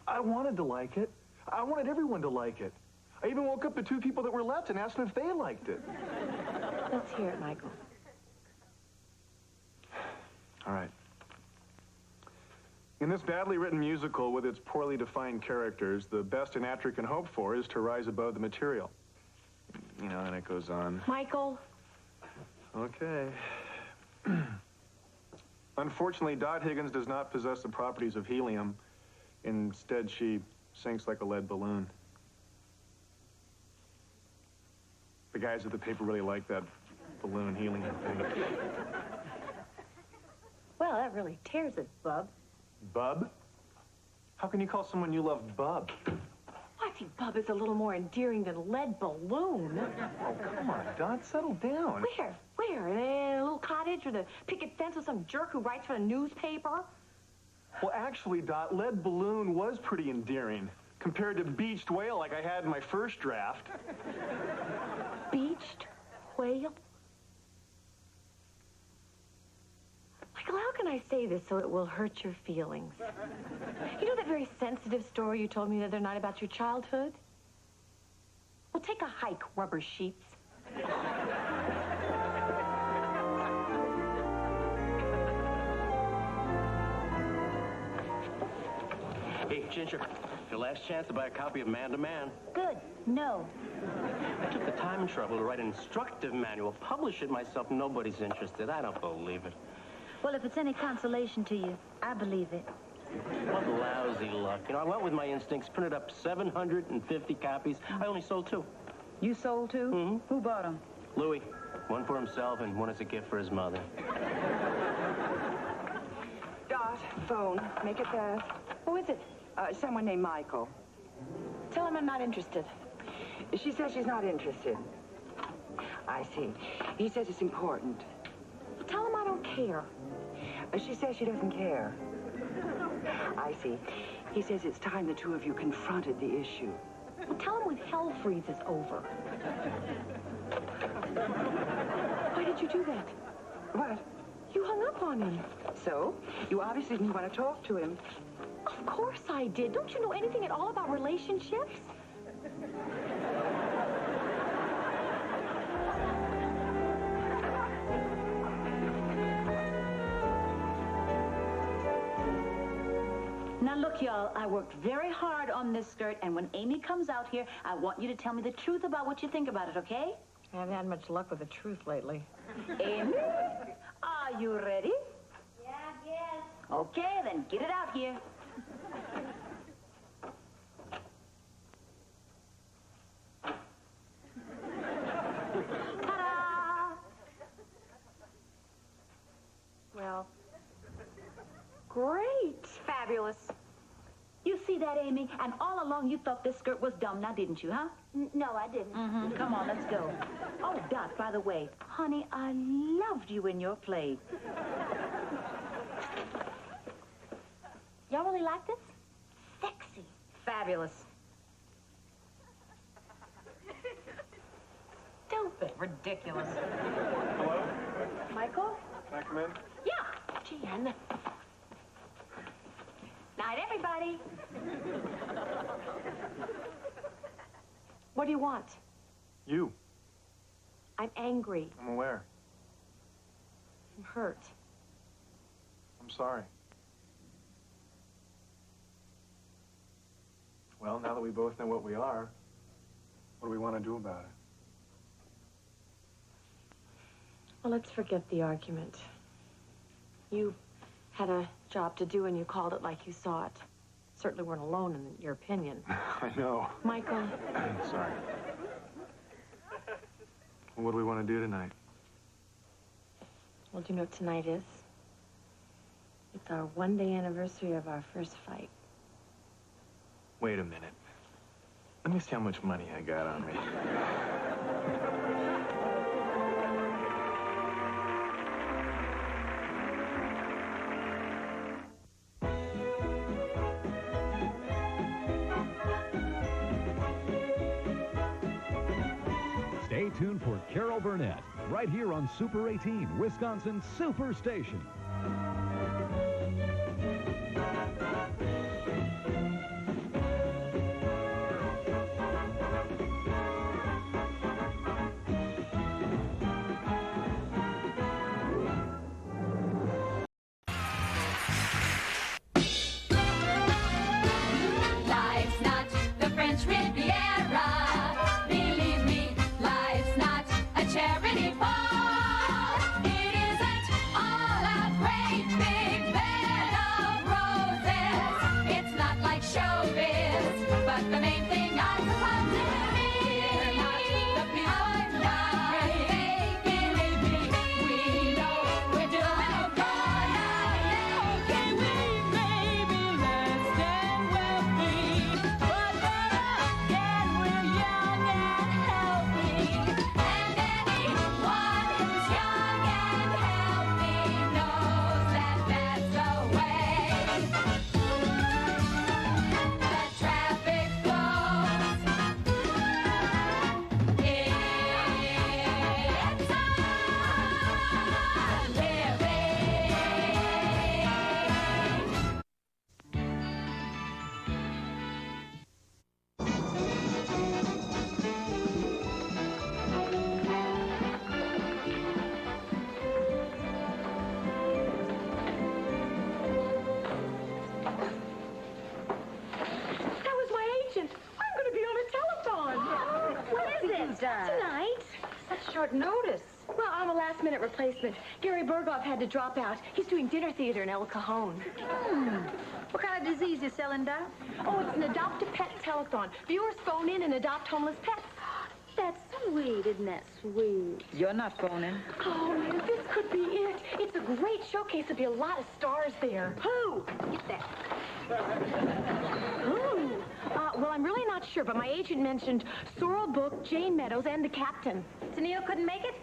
I wanted to like it. I wanted everyone to like it. I even woke up the two people that were left and asked them if they liked it. Let's hear it, Michael. All right. In this badly written musical with its poorly defined characters, the best an actor can hope for is to rise above the material. You know, and it goes on. Michael. Okay. Unfortunately, Dot Higgins does not possess the properties of helium. Instead, she sinks like a lead balloon. The guys at the paper really like that balloon helium thing. Well, that really tears it, Bub. Bub? How can you call someone you love Bub? I think Bub is a little more endearing than lead balloon. Oh, come on, Dot, settle down. Where? Where? In a little cottage with a picket fence with some jerk who writes for a newspaper? Well, actually, Dot, lead balloon was pretty endearing compared to beached whale like I had in my first draft. Beached whale? I Michael, how can I say this so it will hurt your feelings? You know that very sensitive story you told me the other night about your childhood? Well, take a hike, rubber sheets. Hey, Ginger, your last chance to buy a copy of Man to Man. Good. No. I took the time and trouble to write an instructive manual, publish it myself. Nobody's interested. I don't believe it. Well, if it's any consolation to you, I believe it. What lousy luck. You know, I went with my instincts, printed up 750 copies. I only sold 2. You sold 2? Mm-hmm. Who bought them? Louis. One for himself and one as a gift for his mother. Dot, phone. Make it fast. Who is it? Someone named Michael. Tell him I'm not interested. She says she's not interested. I see. He says it's important. Tell him I don't care. She says she doesn't care. I see. He says it's time the two of you confronted the issue. Well, tell him when hell freezes over. Why did you do that? What? You hung up on him. So? You obviously didn't want to talk to him. Of course I did. Don't you know anything at all about relationships? Now, look, y'all, I worked very hard on this skirt, and when Amy comes out here, I want you to tell me the truth about what you think about it, okay? I haven't had much luck with the truth lately. Amy, are you ready? Yeah, yes. Okay, then get it out here. Ta-da! Well, great. Fabulous. You see that, Amy? And all along you thought this skirt was dumb, now didn't you, huh? No, I didn't. Mm-hmm. Come on, let's go. Oh, Dot, by the way, honey, I loved you in your play. Y'all really like this? Sexy. Fabulous. Stupid. Ridiculous. Hello? Michael? Can I come in? Yeah. Jan. Night, everybody. What do you want? You. I'm angry. I'm aware. I'm hurt. I'm sorry. Well, now that we both know what we are, what do we want to do about it? Well, let's forget the argument. You had a job to do and you called it like you saw it. Certainly weren't alone in your opinion. I know. Michael. Sorry. Well, what do we want to do tonight? Well, do you know what tonight is? It's our one-day anniversary of our first fight. Wait a minute. Let me see how much money I got on me. Stay tuned for Carol Burnett, right here on Super 18, Wisconsin's Superstation. Life's not the French Riviera. Believe me, life's not a charity ball. It isn't all out notice. Well, I'm a last-minute replacement. Gary Berghoff had to drop out. He's doing dinner theater in El Cajon. What kind of disease you selling, Doc? Oh, it's an adopt-a-pet telethon. Viewers phone in and adopt homeless pets. That's sweet, isn't that sweet? You're not phoning. Oh, man, this could be it. It's a great showcase. There'll be a lot of stars there. Who? Get that. Well, I'm really not sure, but my agent mentioned Sorrel Book, Jane Meadows, and the captain. Tennille couldn't make it?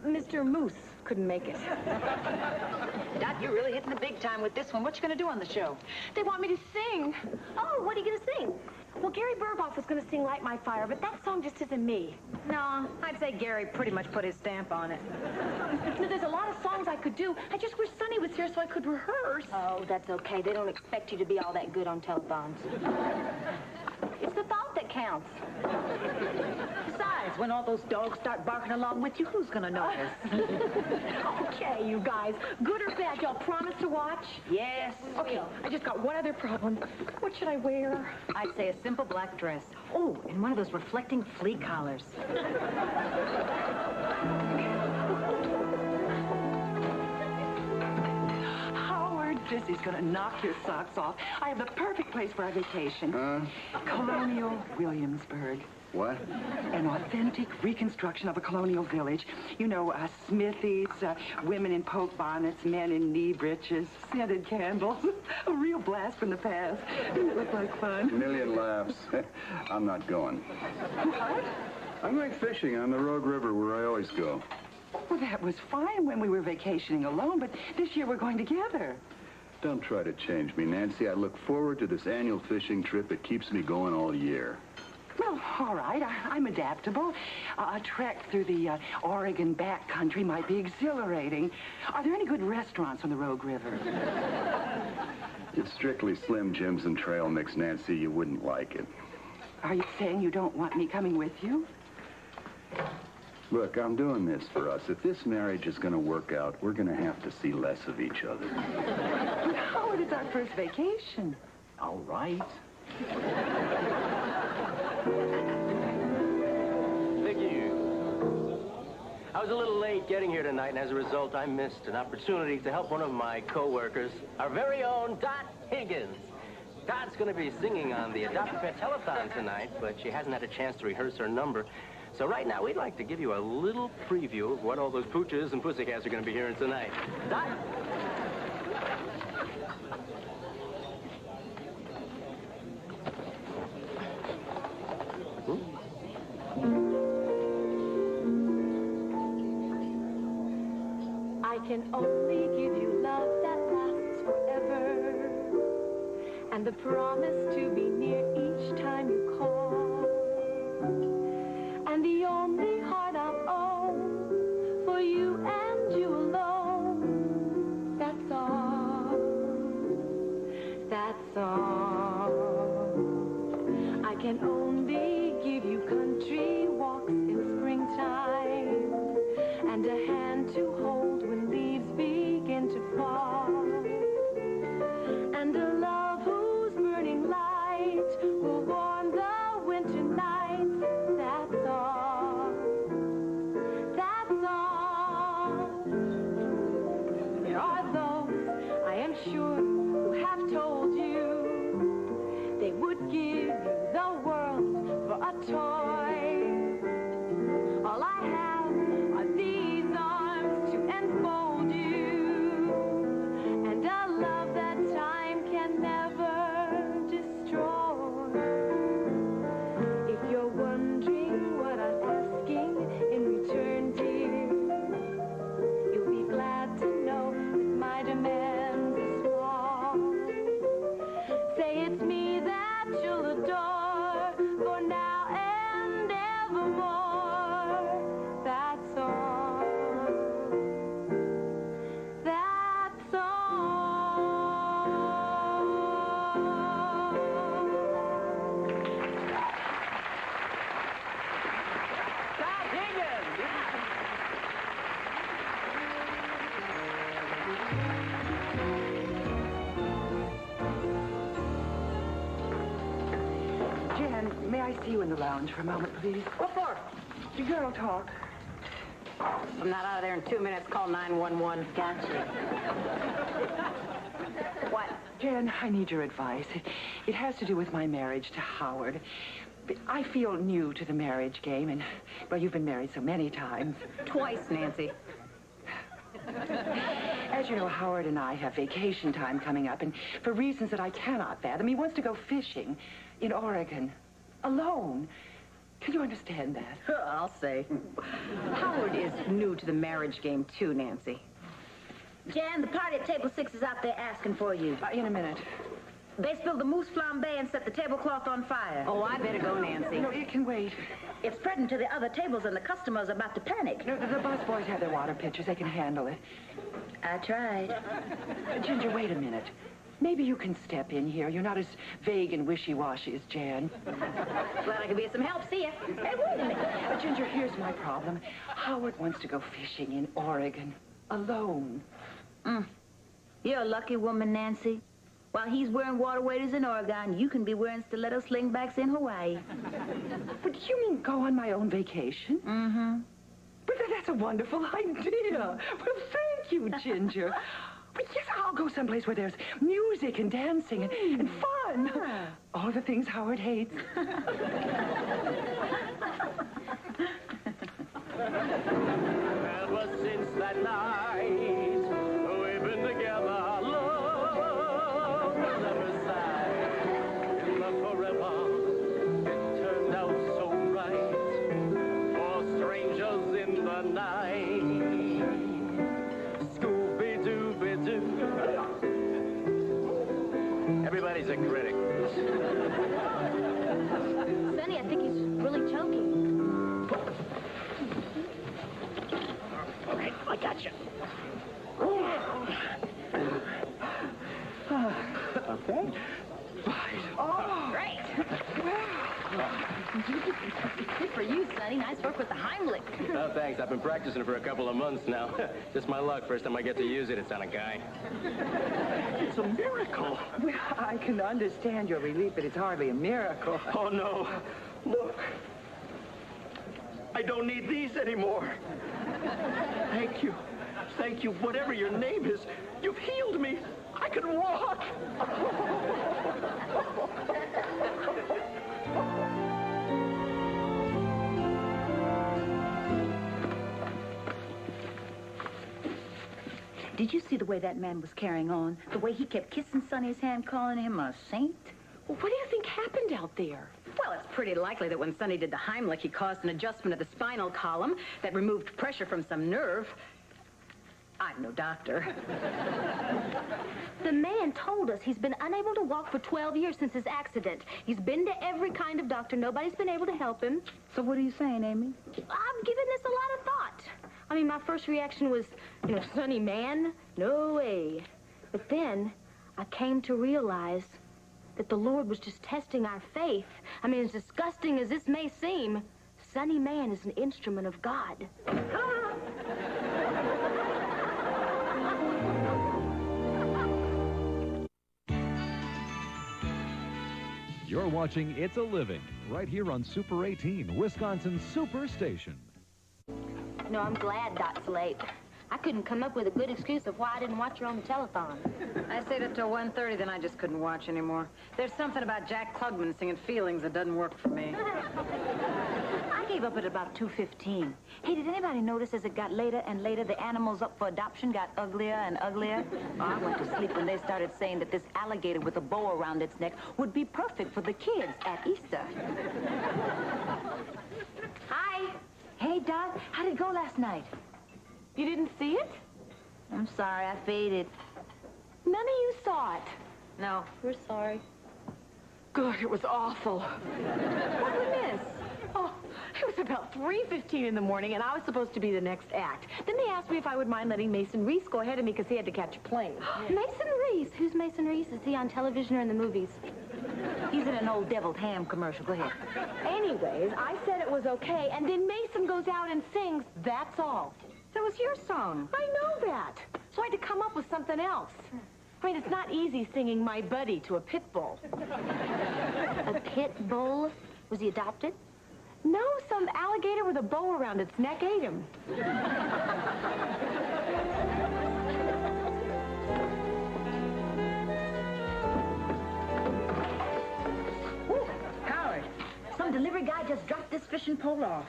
Mr. Moose couldn't make it. Doc, you're really hitting the big time with this one. What you gonna do on the show? They want me to sing. Oh, what are you going to sing? Well, Gary Berghoff was going to sing Light My Fire, but that song just isn't me. No, I'd say Gary pretty much put his stamp on it. No, there's a lot of songs I could do. I just wish Sonny was here so I could rehearse. Oh, that's okay. They don't expect you to be all that good on telethons. It's the thought that counts. Besides, when all those dogs start barking along with you, who's gonna notice? Okay, you guys. Good or bad, y'all promise to watch? Yes. Okay, I just got one other problem. What should I wear? I'd say a simple black dress. Oh, and one of those reflecting flea collars. Howard, this is going to knock your socks off. I have the perfect place for our vacation. Colonial Williamsburg. What? An authentic reconstruction of a colonial village. You know, smithies, women in poke bonnets, men in knee breeches, scented candles. A real blast from the past. Doesn't it look like fun? A million laughs. I'm not going. What? I'm going fishing on the Rogue River where I always go. Well, that was fine when we were vacationing alone, but this year we're going together. Don't try to change me, Nancy. I look forward to this annual fishing trip. It keeps me going all year. Well, all right. I'm adaptable. A trek through the Oregon backcountry might be exhilarating. Are there any good restaurants on the Rogue River? It's strictly Slim Jims and trail mix, Nancy. You wouldn't like it. Are you saying you don't want me coming with you? Look, I'm doing this for us. If this marriage is going to work out, we're going to have to see less of each other. But Howard, it's our first vacation. All right. Vicky, I was a little late getting here tonight, and as a result, I missed an opportunity to help one of my co-workers, our very own Dot Higgins. Dot's going to be singing on the Adopt-A-Pet Telethon tonight, but she hasn't had a chance to rehearse her number. So right now, we'd like to give you a little preview of what all those pooches and pussycats are going to be hearing tonight. Dot? I can only give you love that lasts forever, and the promise to be near each time you call, and the only heart I'll own for you and you alone. That's all. That's all. I can only give you country walks in springtime, and a hand to hold when leaves begin to fall, and a love whose burning light will warm the winter nights. That's all. That's all. There are those, I am sure, who have told you they would give you the world for a toy. All I have are these arms to enfold you, and a love that time can never destroy. If you're wondering what I'm asking in return, dear, you'll be glad to know that my demands are small. Say it's me that you'll adore for now and evermore. That's all. That's all. Dot Higgins! Jen, may I see you in the lounge for a moment, please? What for? Girl talk. If I'm not out of there in 2 minutes, call 911. Gotcha. What? Jen, I need your advice. It has to do with my marriage to Howard. I feel new to the marriage game, and, well, you've been married so many times. Twice, Nancy. As you know, Howard and I have vacation time coming up, and for reasons that I cannot fathom, he wants to go fishing in Oregon. Alone. Can you understand that? I'll say. Howard is new to the marriage game, too, Nancy. Jan, the party at table 6 is out there asking for you. In a minute. They spilled the moose flambe and set the tablecloth on fire. Oh, I better go, Nancy. No, it can wait. It's spreading to the other tables and the customers are about to panic. No, the busboys have their water pitchers. They can handle it. I tried. Ginger, wait a minute. Maybe you can step in here. You're not as vague and wishy-washy as Jan. Glad I could be of some help. See ya. Hey, wait a minute. Ginger, here's my problem. Howard wants to go fishing in Oregon. Alone. You're a lucky woman, Nancy. While he's wearing water waders in Oregon, you can be wearing stiletto slingbacks in Hawaii. But you mean go on my own vacation? Mm-hmm. But that's a wonderful idea. Well, thank you, Ginger. But yes, I'll go someplace where there's music and dancing and fun. All the things Howard hates. Ever since that night, we've been together, love never sighed. In the forever, it turned out so right for strangers in the night. Scooby-Dooby-Doo. Everybody's a critic. Sonny, I think he's really choking. Okay, I got you. Okay. Oh, great. Good for you, Sonny. Nice work with the Heimlich. Oh, thanks. I've been practicing for a couple of months now. Just my luck. First time I get to use it, it's on a guy. It's a miracle. Well, I can understand your relief, but it's hardly a miracle. Oh, no. Look. I don't need these anymore. Thank you. Thank you. Whatever your name is, you've healed me. I can walk. Did you see the way that man was carrying on? The way he kept kissing Sonny's hand, calling him a saint? Well, what do you think happened out there? Well, it's pretty likely that when Sonny did the Heimlich, he caused an adjustment of the spinal column that removed pressure from some nerve. I'm no doctor. The man told us he's been unable to walk for 12 years since his accident. He's been to every kind of doctor. Nobody's been able to help him. So what are you saying, Amy? I'm giving this a lot of thought. I mean, my first reaction was, Sonny man, no way. But then I came to realize that the Lord was just testing our faith. I mean, as disgusting as this may seem, Sonny man is an instrument of God. You're watching It's a Living right here on Super 18, Wisconsin's Super Station. No, I'm glad Dot's late. I couldn't come up with a good excuse of why I didn't watch her on the telethon. I stayed up till 1:30, then I just couldn't watch anymore. There's something about Jack Klugman singing Feelings that doesn't work for me. I gave up at about 2:15. Hey, did anybody notice as it got later and later, the animals up for adoption got uglier and uglier? Oh, I went to sleep when they started saying that this alligator with a bow around its neck would be perfect for the kids at Easter. Hi. Hey, Dot, how did it go last night? You didn't see it? I'm sorry, I faded. None of you saw it. No. We're sorry. Good, it was awful. What did we miss? Oh, it was about 3:15 in the morning, and I was supposed to be the next act. Then they asked me if I would mind letting Mason Reese go ahead of me because he had to catch a plane. Mason Reese. Who's Mason Reese? Is he on television or in the movies? He's in an old deviled ham commercial. Go ahead. Anyways, I said it was okay, and then Mason goes out and sings, That's All. That was your song. I know that. So I had to come up with something else. I mean, it's not easy singing My Buddy to a pit bull. A pit bull? Was he adopted? No, some alligator with a bow around its neck ate him. Ooh, Howard, some delivery guy just dropped this fishing pole off.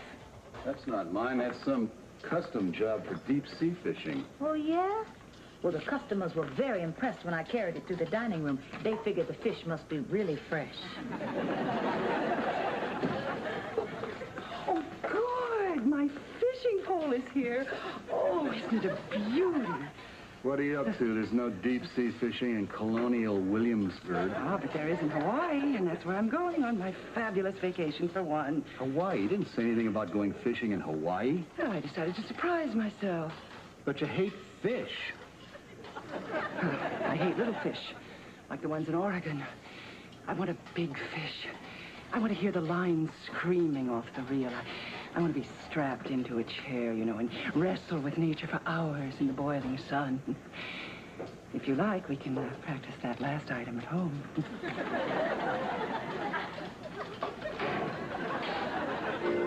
That's not mine. That's some custom job for deep sea fishing. Oh, yeah? Well, the customers were very impressed when I carried it through the dining room. They figured the fish must be really fresh. Oh, good. My fishing pole is here. Oh, isn't it a beauty? What are you up to? There's no deep sea fishing in colonial Williamsburg. Ah, but there is in Hawaii, and that's where I'm going on my fabulous vacation for one. Hawaii? You didn't say anything about going fishing in Hawaii. Oh, I decided to surprise myself. But you hate fish. I hate little fish, like the ones in Oregon. I want a big fish. I want to hear the lines screaming off the reel. I want to be strapped into a chair, you know, and wrestle with nature for hours in the boiling sun. If you like, we can practice that last item at home.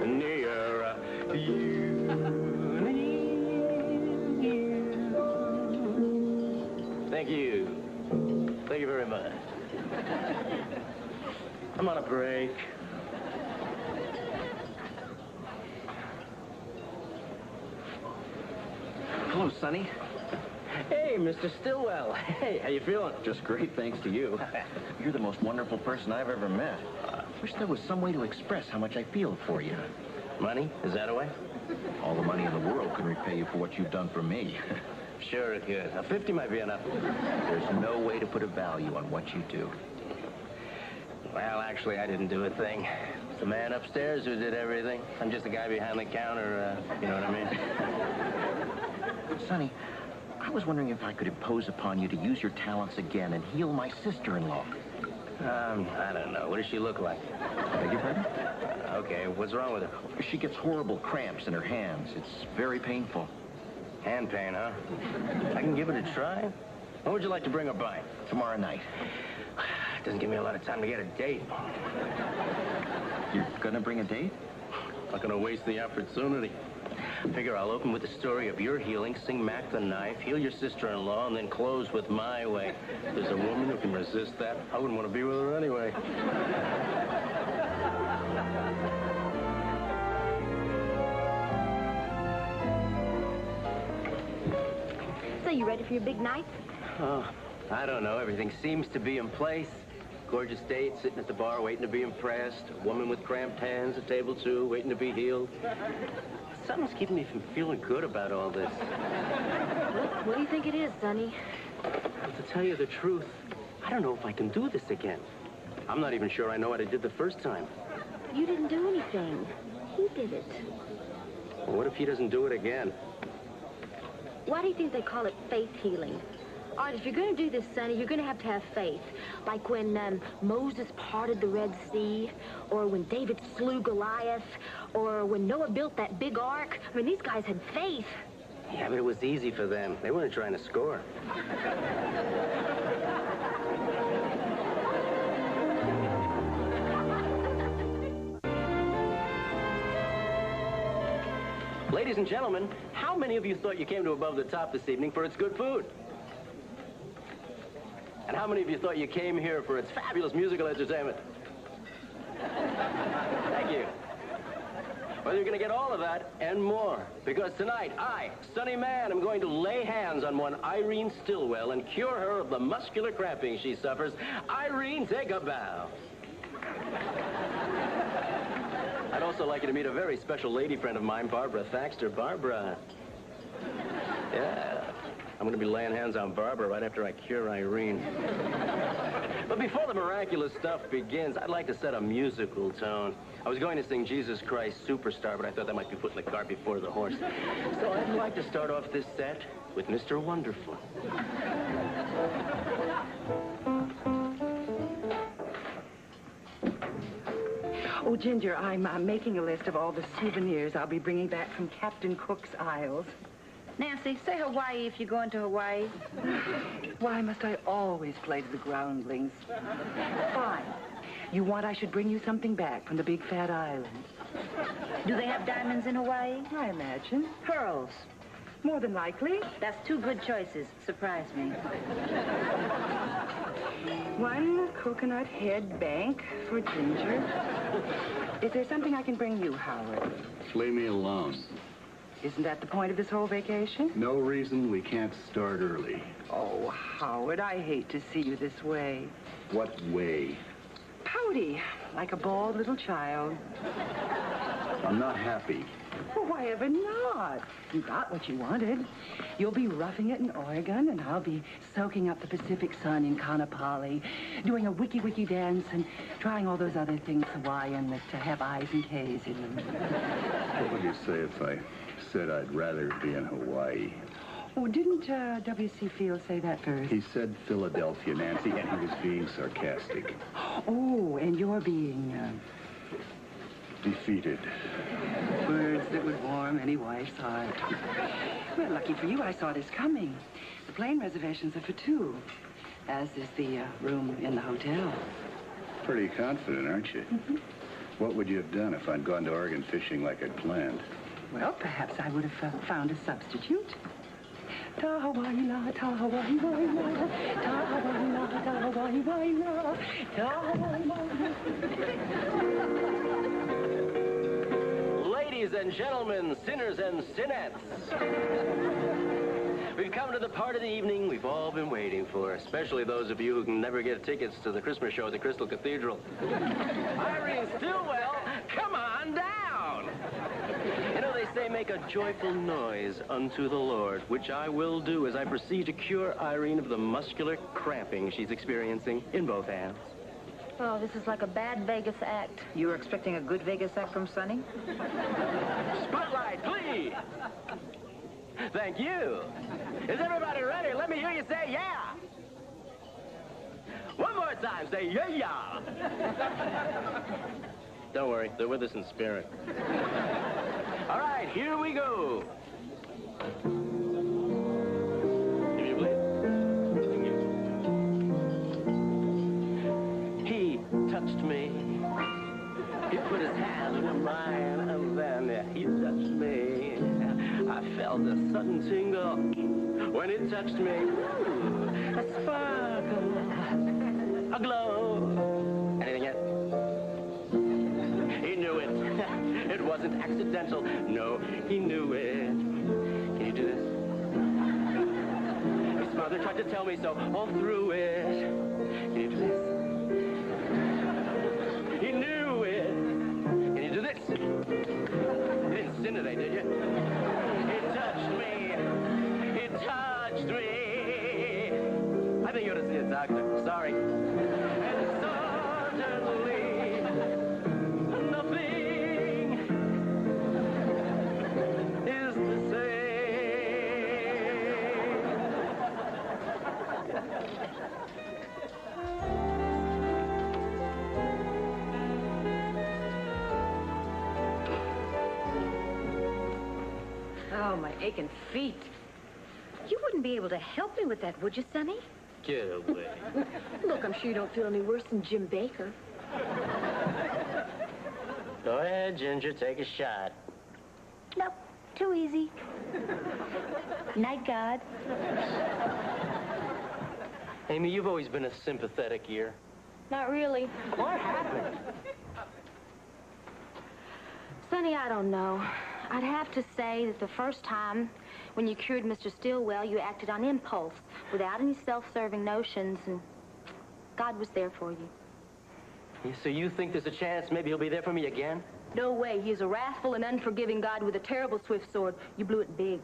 Near you. Thank you. Thank you very much. I'm on a break. Hello, Sonny. Hey, Mr. Stillwell. Hey, how you feeling? Just great, thanks to you. You're the most wonderful person I've ever met. Wish there was some way to express how much I feel for you. Money? Is that a way? All the money in the world can repay you for what you've done for me. Sure it could. Now, 50 might be enough. There's no way to put a value on what you do. Well, actually, I didn't do a thing. It's the man upstairs who did everything. I'm just the guy behind the counter, you know what I mean? Sonny, I was wondering if I could impose upon you to use your talents again and heal my sister-in-law. I don't know. What does she look like? Beg your pardon? Okay, what's wrong with her? She gets horrible cramps in her hands. It's very painful. Hand pain, huh? I can give it a try. When would you like to bring her by? Tomorrow night. Doesn't give me a lot of time to get a date. You're gonna bring a date? Not gonna waste the opportunity. Figure I'll open with the story of your healing, sing Mac the Knife, heal your sister-in-law, and then close with my way. If there's a woman who can resist that, I wouldn't want to be with her anyway. So you ready for your big night? Oh, I don't know. Everything seems to be in place. Gorgeous date, sitting at the bar, waiting to be impressed. A woman with cramped hands at table 2, waiting to be healed. Something's keeping me from feeling good about all this. What do you think it is, Sonny? Well, to tell you the truth, I don't know if I can do this again. I'm not even sure I know what I did the first time. You didn't do anything. He did it. Well, what if he doesn't do it again? Why do you think they call it faith healing? All right, if you're going to do this, Sonny, you're going to have faith. Like when Moses parted the Red Sea, or when David slew Goliath, or when Noah built that big ark. I mean, these guys had faith. Yeah, but it was easy for them. They weren't trying to score. Ladies and gentlemen, how many of you thought you came to Above the Top this evening for its good food? And how many of you thought you came here for its fabulous musical entertainment? Thank you. Well, you're going to get all of that and more. Because tonight, I, Sonny Man, am going to lay hands on one Irene Stillwell and cure her of the muscular cramping she suffers. Irene, take a bow. I'd also like you to meet a very special lady friend of mine, Barbara Thaxter. Barbara. Yeah. I'm going to be laying hands on Barbara right after I cure Irene. But before the miraculous stuff begins, I'd like to set a musical tone. I was going to sing Jesus Christ Superstar, but I thought that might be putting the cart before the horse. So I'd like to start off this set with Mr. Wonderful. Oh, Ginger, I'm making a list of all the souvenirs I'll be bringing back from Captain Cook's Isles. Nancy, say Hawaii if you're going to Hawaii. Why must I always play to the groundlings? Fine. You want I should bring you something back from the big fat island? Do they have diamonds in Hawaii? I imagine. Pearls. More than likely. That's two good choices. Surprise me. One coconut head bank for Ginger. Is there something I can bring you, Howard? Leave me alone. Isn't that the point of this whole vacation? No reason we can't start early. Oh, Howard, I hate to see you this way. What way? Pouty, like a bald little child. I'm not happy. Well, why ever not? You got what you wanted. You'll be roughing it in Oregon, and I'll be soaking up the Pacific sun in Kaanapali, doing a wiki-wiki dance and trying all those other things Hawaiian that have I's and K's in them. What would you say if I said I'd rather be in Hawaii? Oh, didn't W.C. Fields say that first? He said Philadelphia, Nancy, and he was being sarcastic. Oh, and you're being... Defeated. Words that would warm any wife's heart. Well, lucky for you, I saw this coming. The plane reservations are for two, as is the room in the hotel. Pretty confident, aren't you? Mm-hmm. What would you have done if I'd gone to Oregon fishing like I'd planned? Well, perhaps I would have found a substitute. Ta Hawaii la, ta Hawaii la, ta Hawaii la, ta Hawaii la, ta Hawaii la. Ladies and gentlemen, sinners and sinettes. We've come to the part of the evening we've all been waiting for, especially those of you who can never get tickets to the Christmas show at the Crystal Cathedral. Irene Stillwell, come on down! You know, they say make a joyful noise unto the Lord, which I will do as I proceed to cure Irene of the muscular cramping she's experiencing in both hands. Oh, this is like a bad Vegas act. You were expecting a good Vegas act from Sonny? Spotlight, please! Thank you. Is everybody ready? Let me hear you say yeah. One more time, say yeah. Don't worry, they're with us in spirit. All right, here we go. Give me a blade. He touched me. He put his hand in mine, and then he touched me. I felt a sudden tingle when it touched me. Ooh, a sparkle, a glow. Anything yet? He knew it. It wasn't accidental. No, he knew it. Can you do this? His mother tried to tell me so all through it. Can you do this? He knew it. Can you do this? You didn't sin today, did you? He touched me. He touched me. I think you ought to see a doctor. Sorry. And suddenly, nothing is the Oh, my aching feet. You wouldn't be able to help me with that, would you, Sonny? Get away. Look, I'm sure you don't feel any worse than Jim Baker. Go ahead, Ginger, take a shot. Nope, too easy. Night, God. Amy, you've always been a sympathetic ear. Not really. What happened? Sonny, I don't know. I'd have to say that the first time when you cured Mr. Stillwell, you acted on impulse, without any self-serving notions, and God was there for you. So you think there's a chance maybe he'll be there for me again? No way. He is a wrathful and unforgiving God with a terrible swift sword. You blew it big.